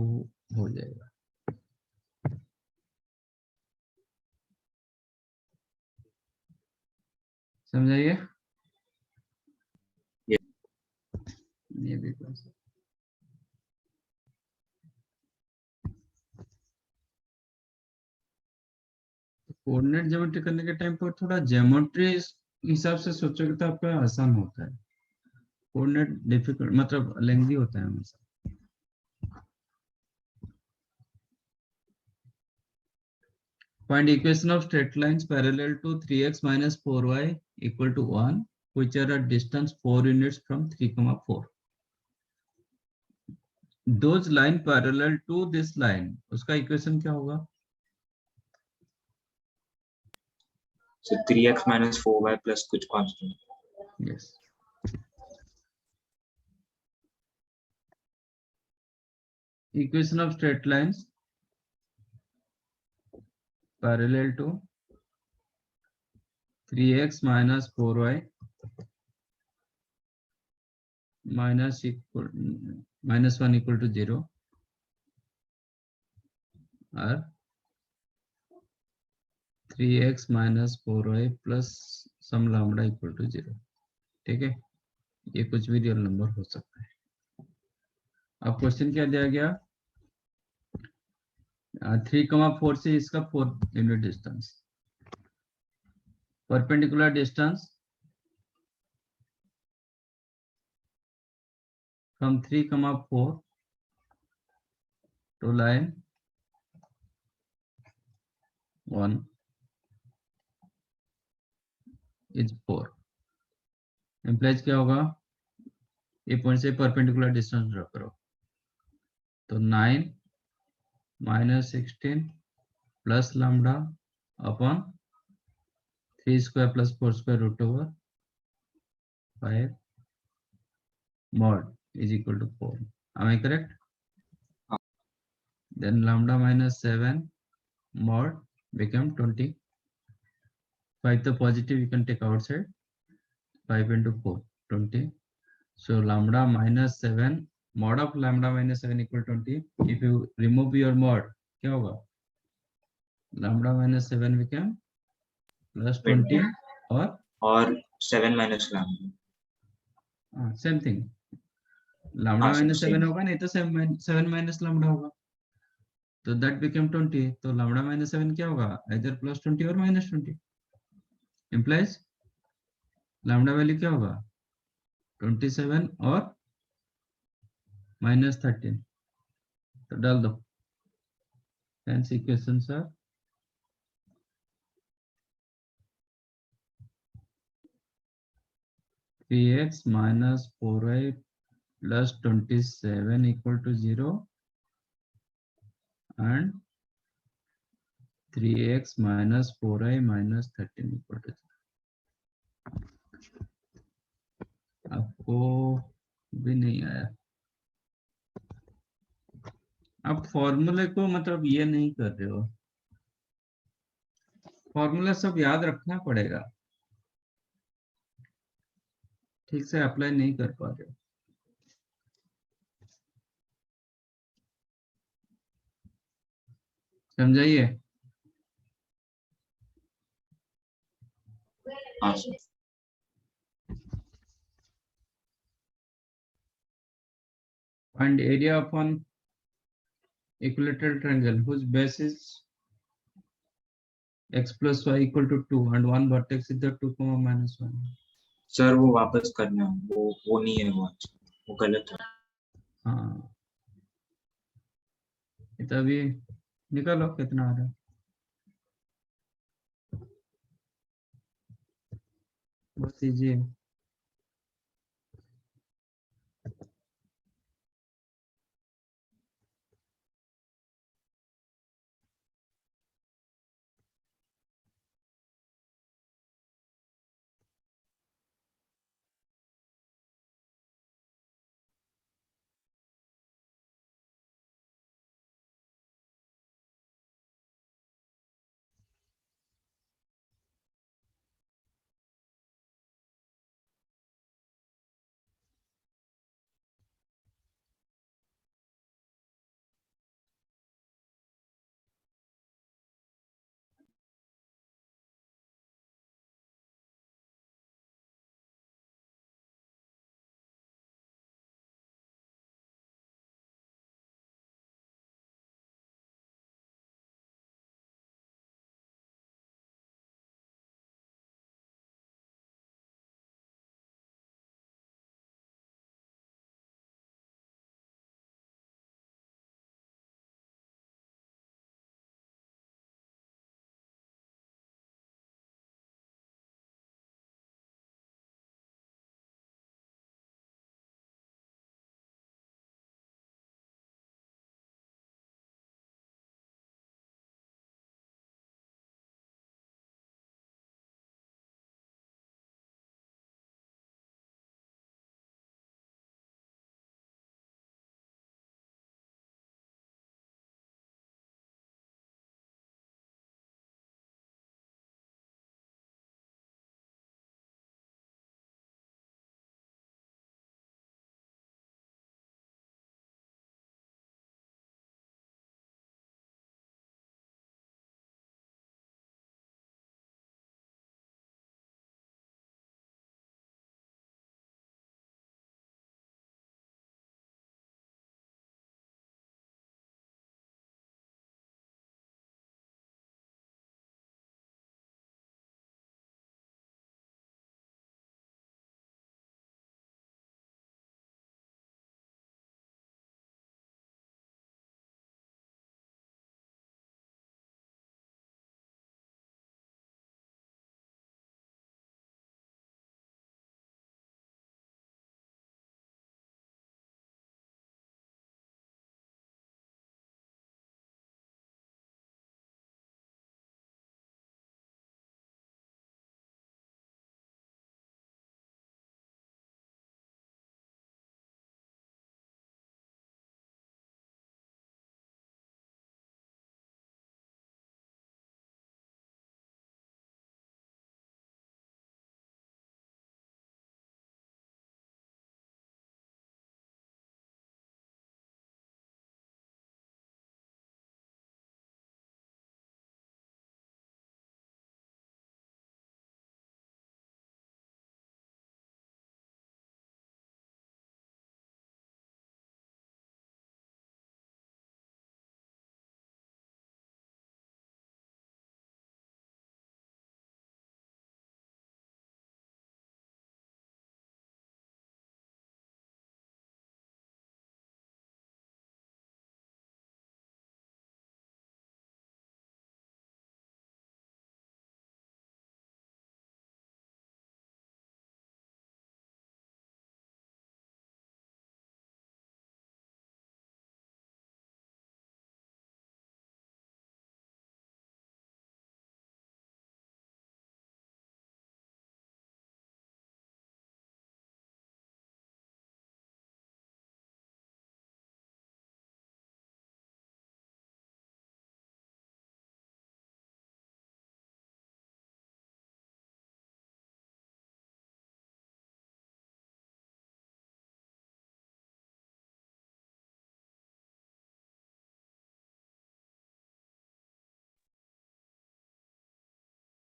हो जाएगा. समझाइए. ये भी प्लस. कोऑर्डिनेट ज्योमेट्री करने के टाइम पर थोड़ा ज्योमेट्री हिसाब से सोचोगे तो आपका आसान होता है. कोऑर्डिनेट डिफिकल्ट मतलब लेंथी होता है हमेशा. Find equation of straight lines parallel to 3x minus 4y equal to 1 which are at distance 4 units from 3, 4. Those line parallel to this line, उसका इक्वेशन क्या होगा? So 3x minus 4y plus कुछ constant. Yes. Equation of straight lines parallel to 3x minus 4y minus 1 equal to 0 or 3x minus 4y plus some lambda equal to 0. ठीक है, ये कुछ भी real number हो सकता है. अब क्वेश्चन क्या दिया गया? 3,4 से इसका 4 unit distance. Perpendicular distance from 3,4 to line 1 is 4. Implies क्या होगा? ये पॉइंट से परपेंडिकुलर डिस्टेंस ड्रॉ करो तो 9 minus 16 plus lambda upon 3 square plus 4 square root over 5 mod is equal to 4. Am I correct? Then lambda minus 7 mod become 20. 5 the positive you can take outside. 5 into 4, 20. So lambda minus 7 mod of lambda minus 7 equal 20. If you remove your mod, क्या होगा? Lambda minus 7 become plus 20 और 7 minus lambda same thing. Lambda sir minus 7 होगा, नहीं तो 7 minus lambda होगा. तो that become 20. तो lambda minus 7 क्या होगा? इधर प्लस 20 और माइनस 20. इम्प्लाइज लैम्डा वैल्यू क्या होगा? 27 और माइनस 13. तो डाल दो. Hence equations are 3x minus 4y plus 27 equal to 0 and 3x minus 4y minus 13 equal to 0. आपको भी नहीं आया. आप फॉर्मूले को मतलब ये नहीं कर रहे हो. फॉर्मूला सब याद रखना पड़ेगा. ठीक से अप्लाई नहीं कर पा रहे हो. समझाइए. हाँ sir. Find area of an equilateral triangle whose base is x plus y equal to 2 and one vertex is the 2 comma minus 1. Sir वो वापस करना है, वो नहीं है, वो गलत है. हाँ, तो अभी निकालो कितना आ रहा है. बहुत इजी है.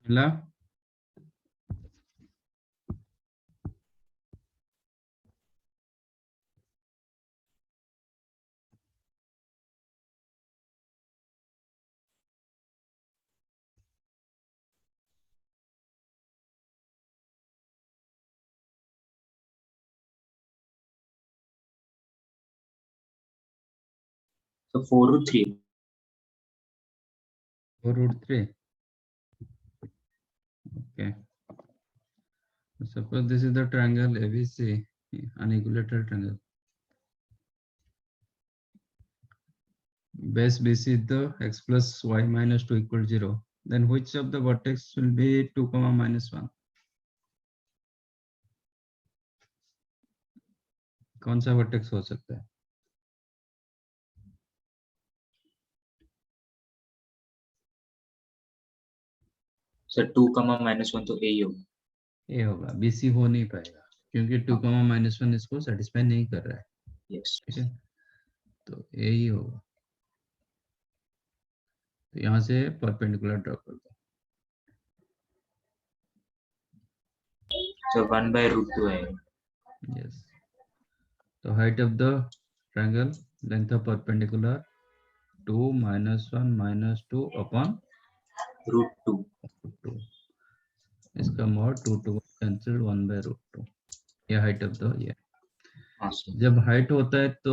मिला? So 4 root 3. 4 root 3. Okay. Suppose this is the triangle ABC, an equilateral triangle. Base BC is the x plus y minus 2 equal 0. Then which of the vertex will be 2, minus 1? कौन सा vertex हो सकता है? Sir 2, minus 1 तो A ही होगा. ए होगा, BC हो नहीं पाएगा क्योंकि 2, minus 1 इसको सेटिस्फाई नहीं कर रहा है. Yes. ठीक है, तो ए ही होगा. तो यहाँ से परपेंडिकुलर ड्रॉ कर दो. So 1 by root 2 है. Yes. So height of the triangle, length of perpendicular 2 minus 1 minus 2 upon root 2. 2. इसका mod 2 cancel 1 by root 2. ये height of the ये. हाँ सर. जब height होता है तो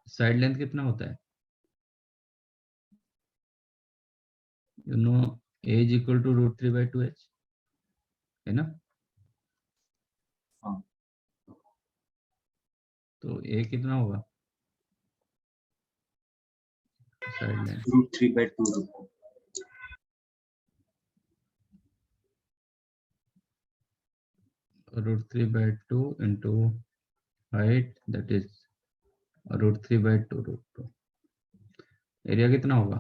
साइड लेंथ कितना होता है? You know A is equal to root 3 by 2h, है ना? हाँ. तो A कितना होगा? Side length root 3 by 2 root 2. root 3 by 2 into height, that is root 3 by 2 root 2. Area कितना होगा?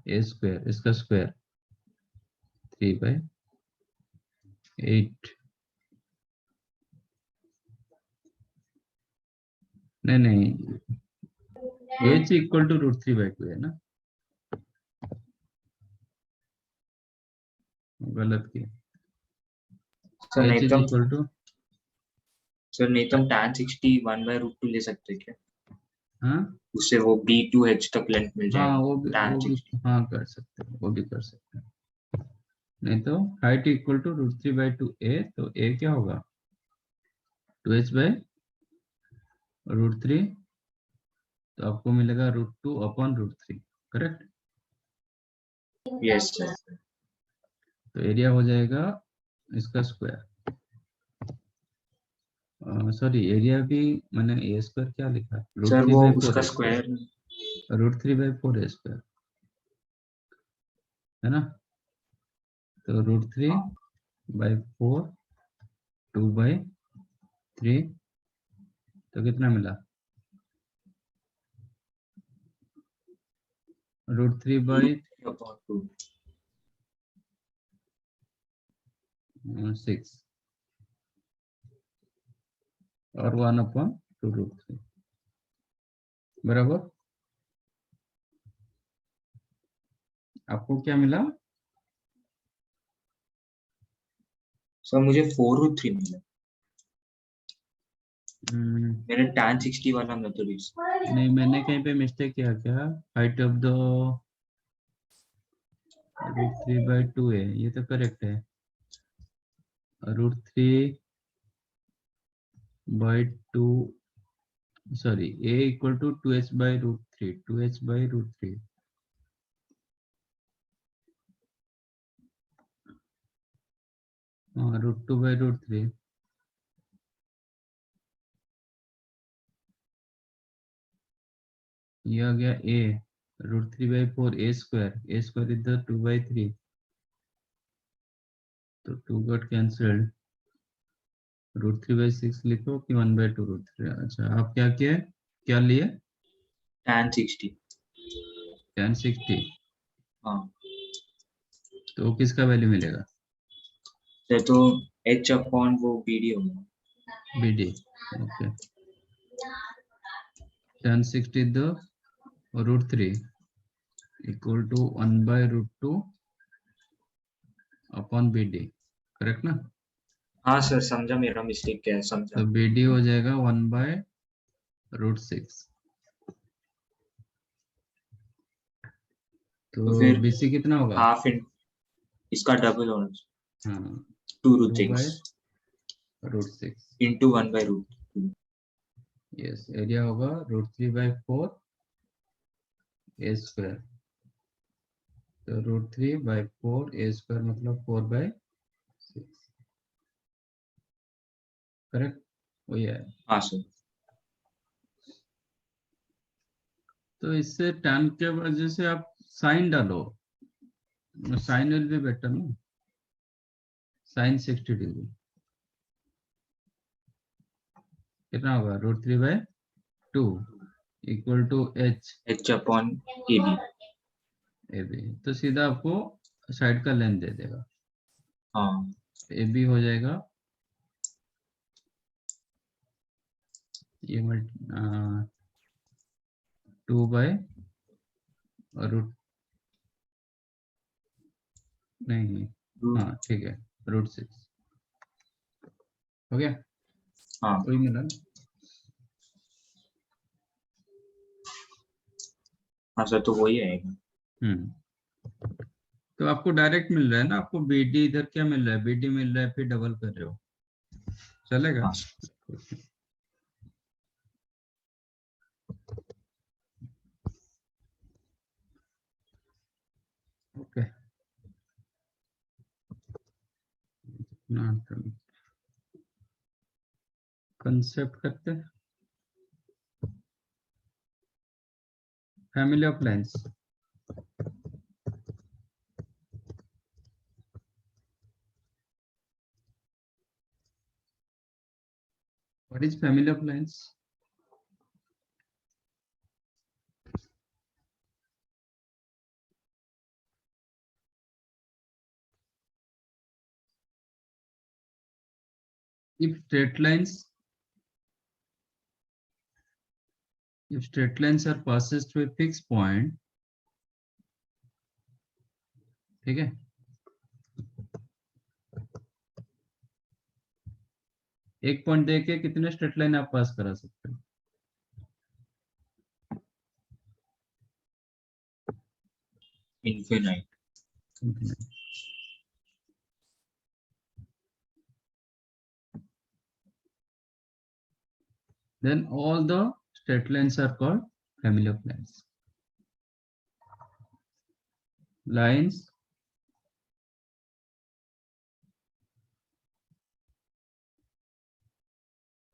A स्क्वायर, इसका स्क्वायर 3 by 8. नहीं h equal to root 3 by 2 है ना? गलत किया. सर h नहीं इज तो इक्वल टू, सर नहीं तो हम tan 60 1 by root 2 ले सकते हैं क्या? हाँ उससे वो B2H तक लेंथ मिल जाएगा. हाँ tan वो भी 60. हाँ कर सकते हैं, वो भी कर सकते हैं. नहीं तो height equal to root 3 by 2 a, तो a क्या होगा? 2h by रूट 3, तो आपको मिलेगा root 2 upon root 3. Correct? Yes sir. तो एरिया हो जाएगा इसका स्क्वायर. सॉरी, एरिया भी मैंने ए स्क्वायर क्या लिखा? रूट सर 3 वो by 4 उसका a square. Root 3 by 4 a square है ना? तो रूट 3 by 4 2 by 3, तो कितना मिला? रूट 3 by 6 और 1 अपॉन 2 रूट 3. बराबर. आपको क्या मिला? सर मुझे 4 root 3 मिला. मैंने tan 60 वाला मेथड यूज. नहीं, मैंने कहीं पे मिस्टेक किया क्या? Height of the root 3 by 2 है, ये तो करेक्ट है. Root 3 by 2, sorry, a equal to 2h by root 3, 2h by root 3. हाँ, रूट 2 by रूट 3. ये आ गया a, root 3 by 4 a square इधर 2 by 3, तो 2 गॉट कैंसल्ड. रूट 3 by 6 लिखो कि 1 by 2 रूट 3. अच्छा, आप क्या किए, क्या लिए? tan 60. tan 60. हाँ. तो किसका वैल्यू मिलेगा? सर तो h अपॉन वो BD होगा. BD. Okay. tan 60 the root 3 equal to 1/√2 upon BD, correct ना? हाँ सर, समझा, मेरा मिस्टेक क्या है, समझा। तो BD हो जाएगा 1/√6। तो तो फिर BC कितना होगा? हाफ इन इसका डबल होना चाहिए, हाँ, 2√6 2/√6। इंटू 1/√2। यस, एरिया होगा √3/4 A²। तो √3/4 A² मतलब 4/6, करेक्ट? वही है। हाँ सर। तो इससे tan के वजह से आप साइन डालो, साइन विल बी बेटर ना, साइन 60° कितना होगा? √3/2 equal to h upon AB। AB। तो सीधा आपको साइड का लेंथ दे देगा। हाँ, AB हो जाएगा ये 2/√, नहीं, हाँ ठीक है, √6 हो गया, हाँ वही मिला ना? हाँ सर, तो वही आएगा। तो आपको डायरेक्ट मिल रहा है ना, आपको BD इधर क्या मिल रहा है? BD मिल रहा है, फिर डबल कर रहे हो, चलेगा? हाँ सर। ओके, कंसेप्ट करते हैं, family of lines. What is family of lines? if straight lines are passes through a fixed point, ठीक है, एक पॉइंट देके कितने स्ट्रेट लाइन आप पास करा सकते हो? Infinite. Then all the straight lines are called family of lines. Lines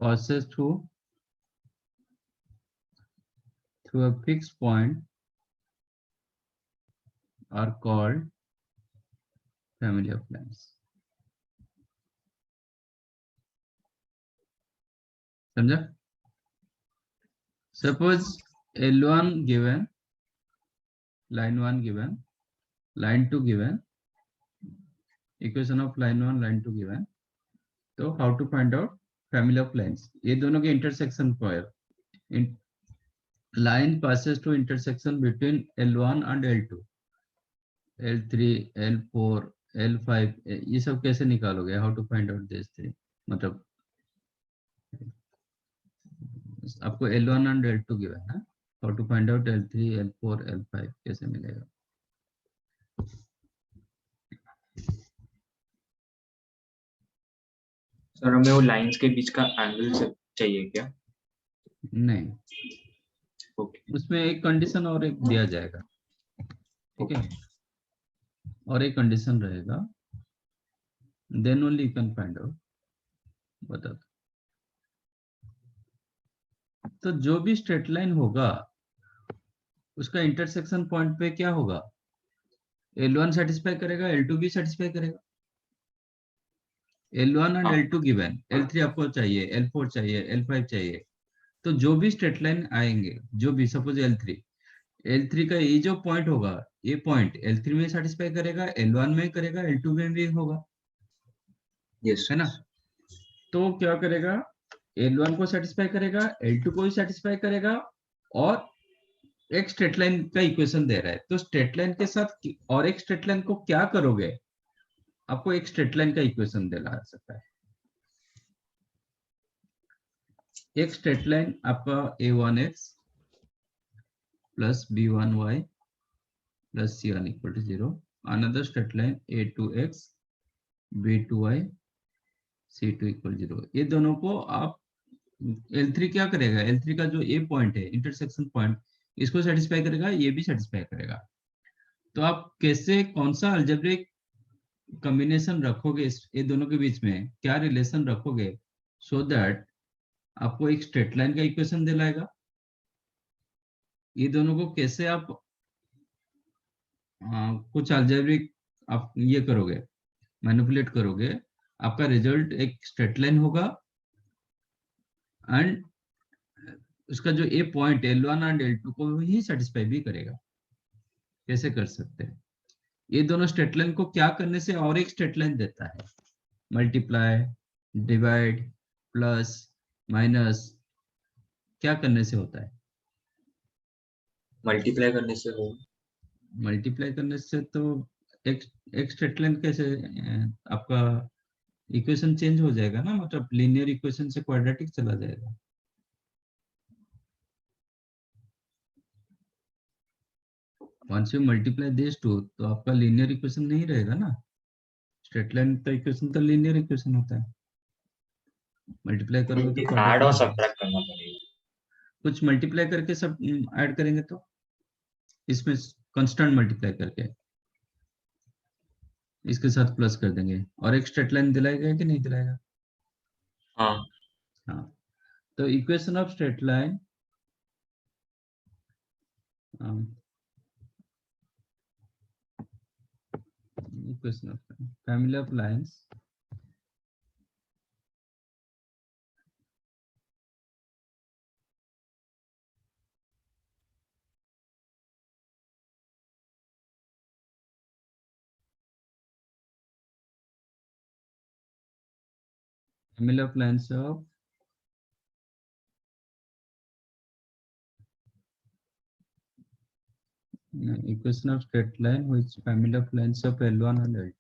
passes through a fixed point are called family of lines. समझा? Suppose L1 given, line 1 given, line 2 given, equation of line 1, line 2 given. तो how to find out family of lines? ये दोनों के intersection पर line passes to intersection between L1 and L2, L3, L4, L5, ये सब कैसे निकालोगे? How to find out this three, मतलब आपको L1 and L2 गिवन है, how to find out L3, L4, L5 कैसे मिलेगा? सर, हमें वो लाइंस के बीच का एंगल चाहिए क्या? नहीं, ओके। उसमें एक कंडीशन और एक दिया जाएगा, ठीक है, और एक कंडीशन रहेगा, then only you can find out. बता दो। तो जो भी स्ट्रेट लाइन होगा उसका इंटरसेक्शन पॉइंट पे क्या होगा? L1 सेटिस्फाई करेगा, L2 भी सेटिस्फाई करेगा। L1 एंड हाँ। L2 गिवन, L3 आपको चाहिए, L4 चाहिए, L5 चाहिए। तो जो भी स्ट्रेट लाइन आएंगे, जो भी सपोज L3 का ये जो पॉइंट होगा, ये पॉइंट L3 में सेटिस्फाई करेगा, L1 में करेगा, L2 में भी होगा, यस। है ना? तो क्या करेगा? L1 को सेटिस्फाई करेगा, L2 को भी सेटिस्फाई करेगा, और एक स्ट्रेट लाइन का इक्वेशन दे रहा है, तो स्ट्रेट लाइन के साथ और एक स्ट्रेट लाइन को क्या करोगे? आपको एक स्ट्रेट लाइन का इक्वेशन दिला सकता है। एक स्ट्रेट लाइन आपका a1x plus b1y plus c1 equal to 0, another straight line a2x b2y c2 equal 0। ये दोनों को आप L3 क्या करेगा? L3 का जो ए पॉइंट है, इंटरसेक्शन पॉइंट, इसको सेटिस्फाई करेगा, ये भी सेटिस्फाई करेगा। तो आप कैसे, कौन सा अलजेब्रिक कॉम्बिनेशन रखोगे ये दोनों के बीच में, क्या रिलेशन रखोगे, सो दैट आपको एक स्ट्रेट लाइन का इक्वेशन दिलाएगा। ये दोनों को कैसे आप कुछ अलजेब्रिक आप ये करोगे, मैनिपुलेट करोगे, आपका रिजल्ट एक स्ट्रेट लाइन होगा एंड उसका जो ए पॉइंट L1 एंड L2 को ही सेटिस्फाई भी करेगा। कैसे कर सकते हैं? ये दोनों स्ट्रेट लाइन को क्या करने से और एक स्ट्रेट लाइन देता है? मल्टीप्लाई, डिवाइड, प्लस, माइनस, क्या करने से होता है? मल्टीप्लाई करने से हो। मल्टीप्लाई करने से तो एक एक स्ट्रेट लाइन कैसे आपका इक्वेशन चेंज हो जाएगा ना, मतलब लीनियर इक्वेशन से क्वाड्रेटिक चला जाएगा। Once you multiply this two, तो आपका लीनियर इक्वेशन नहीं रहेगा ना। स्ट्रेट लाइन का इक्वेशन तो लीनियर इक्वेशन होता है, मल्टीप्लाई करोगे तो ऐड क्वाड्रेटिक और होगा। सब्ट्रैक्ट करना पड़ेगा। कुछ मल्टीप्लाई करके सब ऐड करेंगे तो इसमें कांस्टेंट मल्टीप्लाई करके इसके साथ प्लस कर देंगे, और एक स्ट्रेट लाइन दिलाएगा कि नहीं दिलाएगा? हाँ। हाँ, तो equation of straight line, equation of family of lines family of lines of equation of straight line which family of lines of L1 and L2.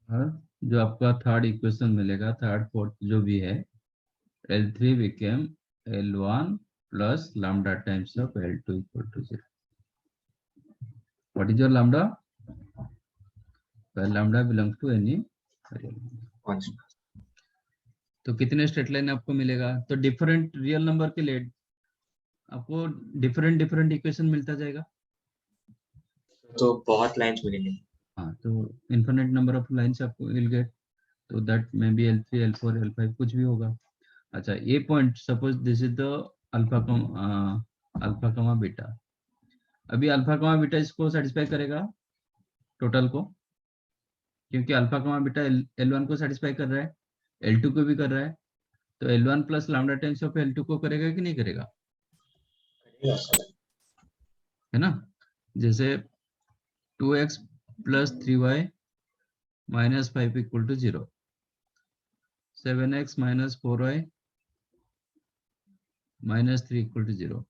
और जो आपका थर्ड इक्वेशन मिलेगा, थर्ड फोर्थ जो भी है, L3 became L1 plus lambda times of L2 equal to 0. What is your lambda? Well, lambda belongs to any real number. तो कितने straight line आपको मिलेगा? तो डिफरेंट रियल नंबर के लिए आपको डिफरेंट डिफरेंट इक्वेशन मिलता जाएगा। तो बहुत लाइंस मिलेंगे। हाँ, तो इन्फिनिट नंबर ऑफ लाइंस आपको विल गेट, तो that may be L3, L4, L5 कुछ भी होगा। अच्छा, ये point, suppose this is the alpha कमा बीटा। अभी अल्फा कमा बीटा इसको सेटिस्फाई करेगा टोटल को, क्योंकि अल्फा कमा बीटा L1 को सेटिस्फाई कर रहा है, L2 को भी कर रहा है, तो L1 plus lambda times of L2 को करेगा कि नहीं करेगा? है ना? जैसे 2x plus 3y minus 5 equal to 0, 7x minus 4y minus 3 equal to 0।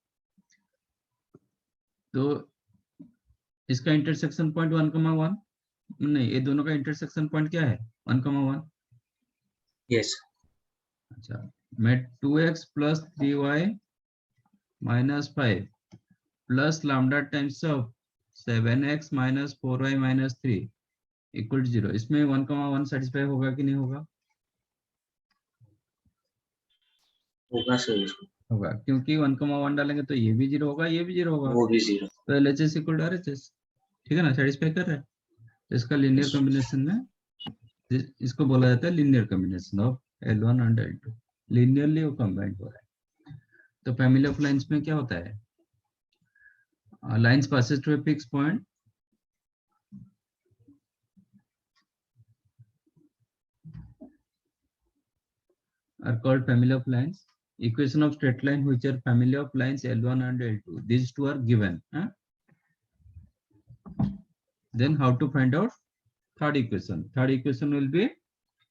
तो इसका इंटरसेक्शन पॉइंट 1,1, नहीं, ये दोनों का इंटरसेक्शन पॉइंट क्या है? 1,1। यस। अच्छा, मैं 2x plus 3y minus 5 plus lambda times of 7x minus 4y minus 3 equal to 0, इसमें 1,1 सेटिस्फाई होगा कि नहीं होगा? होगा सर। होगा, क्योंकि 1,1 डालेंगे तो ये भी 0 होगा, ये भी 0 होगा, वो भी 0। तो LHS इक्वल टू RHS। ठीक है ना, सेटिस्फाई कर रहा है। तो इसका लीनियर कॉम्बिनेशन में इसको बोला जाता है linear combination of L1 and L2, linearly वो कंबाइंड हो रहा है। तो फैमिली ऑफ लाइंस में क्या होता है? Lines passes through a fix point are called family of lines. Equation of straight line which are family of lines L1 and L2. These two are given. Then how to find out third equation? Third equation will be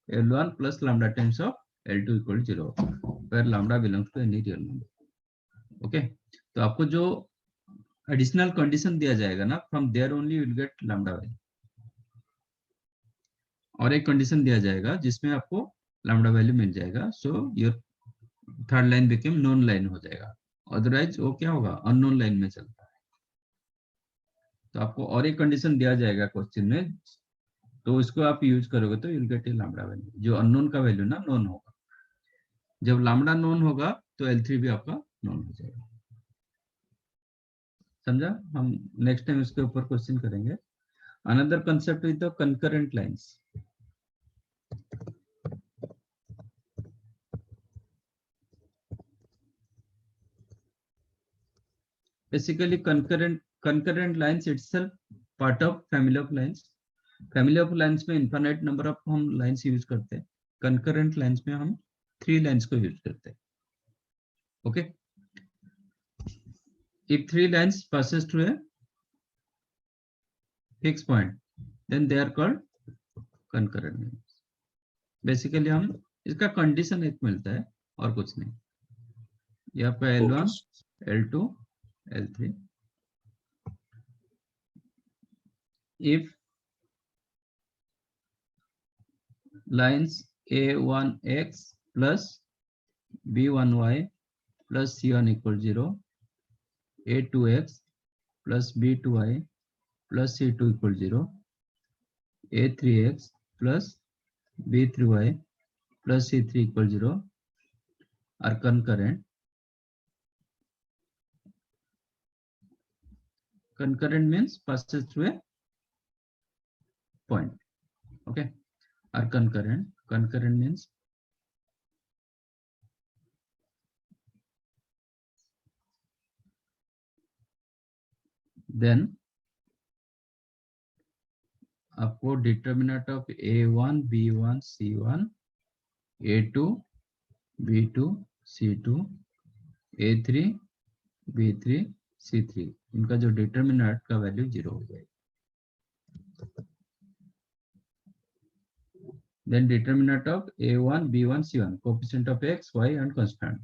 L1 plus lambda times of L2 equal to 0, where lambda belongs to any real number. Okay, तो आपको जो additional condition दिया जाएगा ना, from there only you will get lambda value. और एक condition दिया जाएगा जिसमें आपको लैम्डा वैल्यू मिल जाएगा. So your third line become known line हो जाएगा. अदरवाइज वो क्या होगा, अननोन लाइन में चलता है. तो आपको और एक कंडीशन दिया जाएगा क्वेश्चन में, तो इसको आप यूज करोगे तो यूल गेट ए लैम्डा वैल्यू. जो अननोन का वैल्यू ना नोन होगा. जब लैम्डा नोन होगा तो L3 भी आपका नोन हो जाएगा. समझा? हम नेक्स्ट टाइम इसके ऊपर क्वेश्चन करेंगे. Another concept with the concurrent lines. Basically concurrent lines itself part of family of lines. Family of lines में infinite number of हम lines use करते हैं. Concurrent lines में हम 3 lines को use करते हैं. Okay. If 3 lines passes through a fixed point, then they are called concurrent lines. Basically हम इसका condition एक मिलता है और कुछ नहीं. ये आपका L1, L2, L3. If lines A1x plus B1y plus C1 equal 0, A2x plus B2y plus C2 equal 0, A3x plus B3y plus C3 equal 0 are concurrent. Concurrent means passes through a point. Okay, are concurrent. Concurrent means then आपको determinant of A1, B1, C1, A2, B2, C2, A3, B3, C3, इनका जो determinant का value 0 हो जाएगा. Then determinant of A1, B1, C1, coefficient of x, y and constant.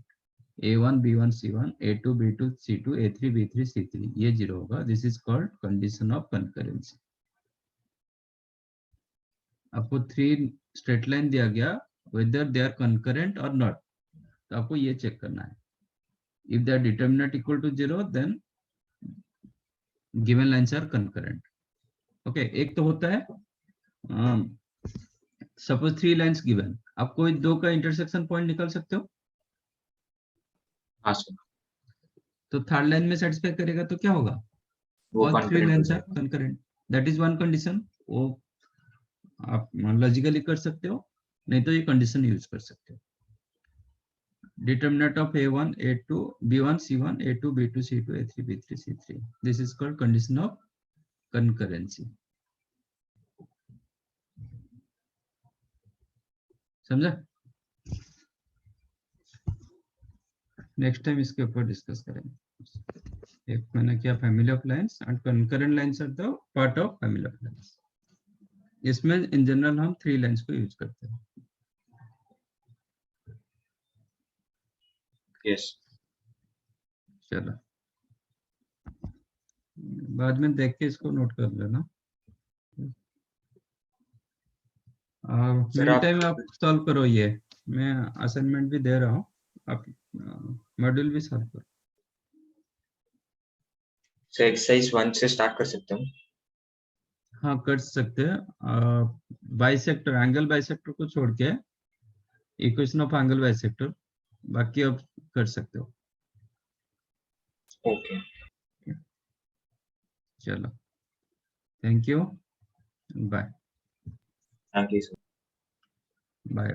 A1, B1, C1, A2, B2, C2, A3, B3, C3, ये 0 होगा. This is called condition of concurrency. आपको 3 straight line दिया गया, whether they are concurrent or not. तो आपको ये check करना है. If they are determinant equal to 0, then given lines are concurrent. Okay, एक तो होता है सपोज 3 लाइंस गिवन, आप कोई 2 का इंटरसेक्शन पॉइंट निकाल सकते हो. हाँ सर. तो थर्ड लाइन में सेटिस्फाई करेगा तो क्या होगा, all 3 lines are concurrent. That is one condition. वो आप लॉजिकली कर सकते हो, नहीं तो ये कंडीशन यूज कर सकते हो. Determinant of A1, A2, B1, C1, A2, B2, C2, A3, B3, C3. This is called condition of concurrency. समझा? नेक्स्ट टाइम इसके ऊपर डिस्कस करेंगे. एक मैंने किया family of lines and concurrent lines are the part of family of lines. इसमें in general हम 3 lines को यूज करते हैं. यस. चलो बाद में देख के इसको नोट कर लेना. मेन टाइम आप सॉल्व करो. ये मैं असाइनमेंट भी दे रहा हूँ, आप मॉड्यूल भी सॉल्व करो. सो एक्सरसाइज 1 से स्टार्ट कर सकते हैं. हाँ कर सकते हैं. बाइसेक्टर, एंगल बाइसेक्टर को छोड़ के इक्वेशन ऑफ एंगल बाइसेक्टर बाकी आप कर सकते हो. ओके. चलो, thank you, bye. Thank you sir. Bye.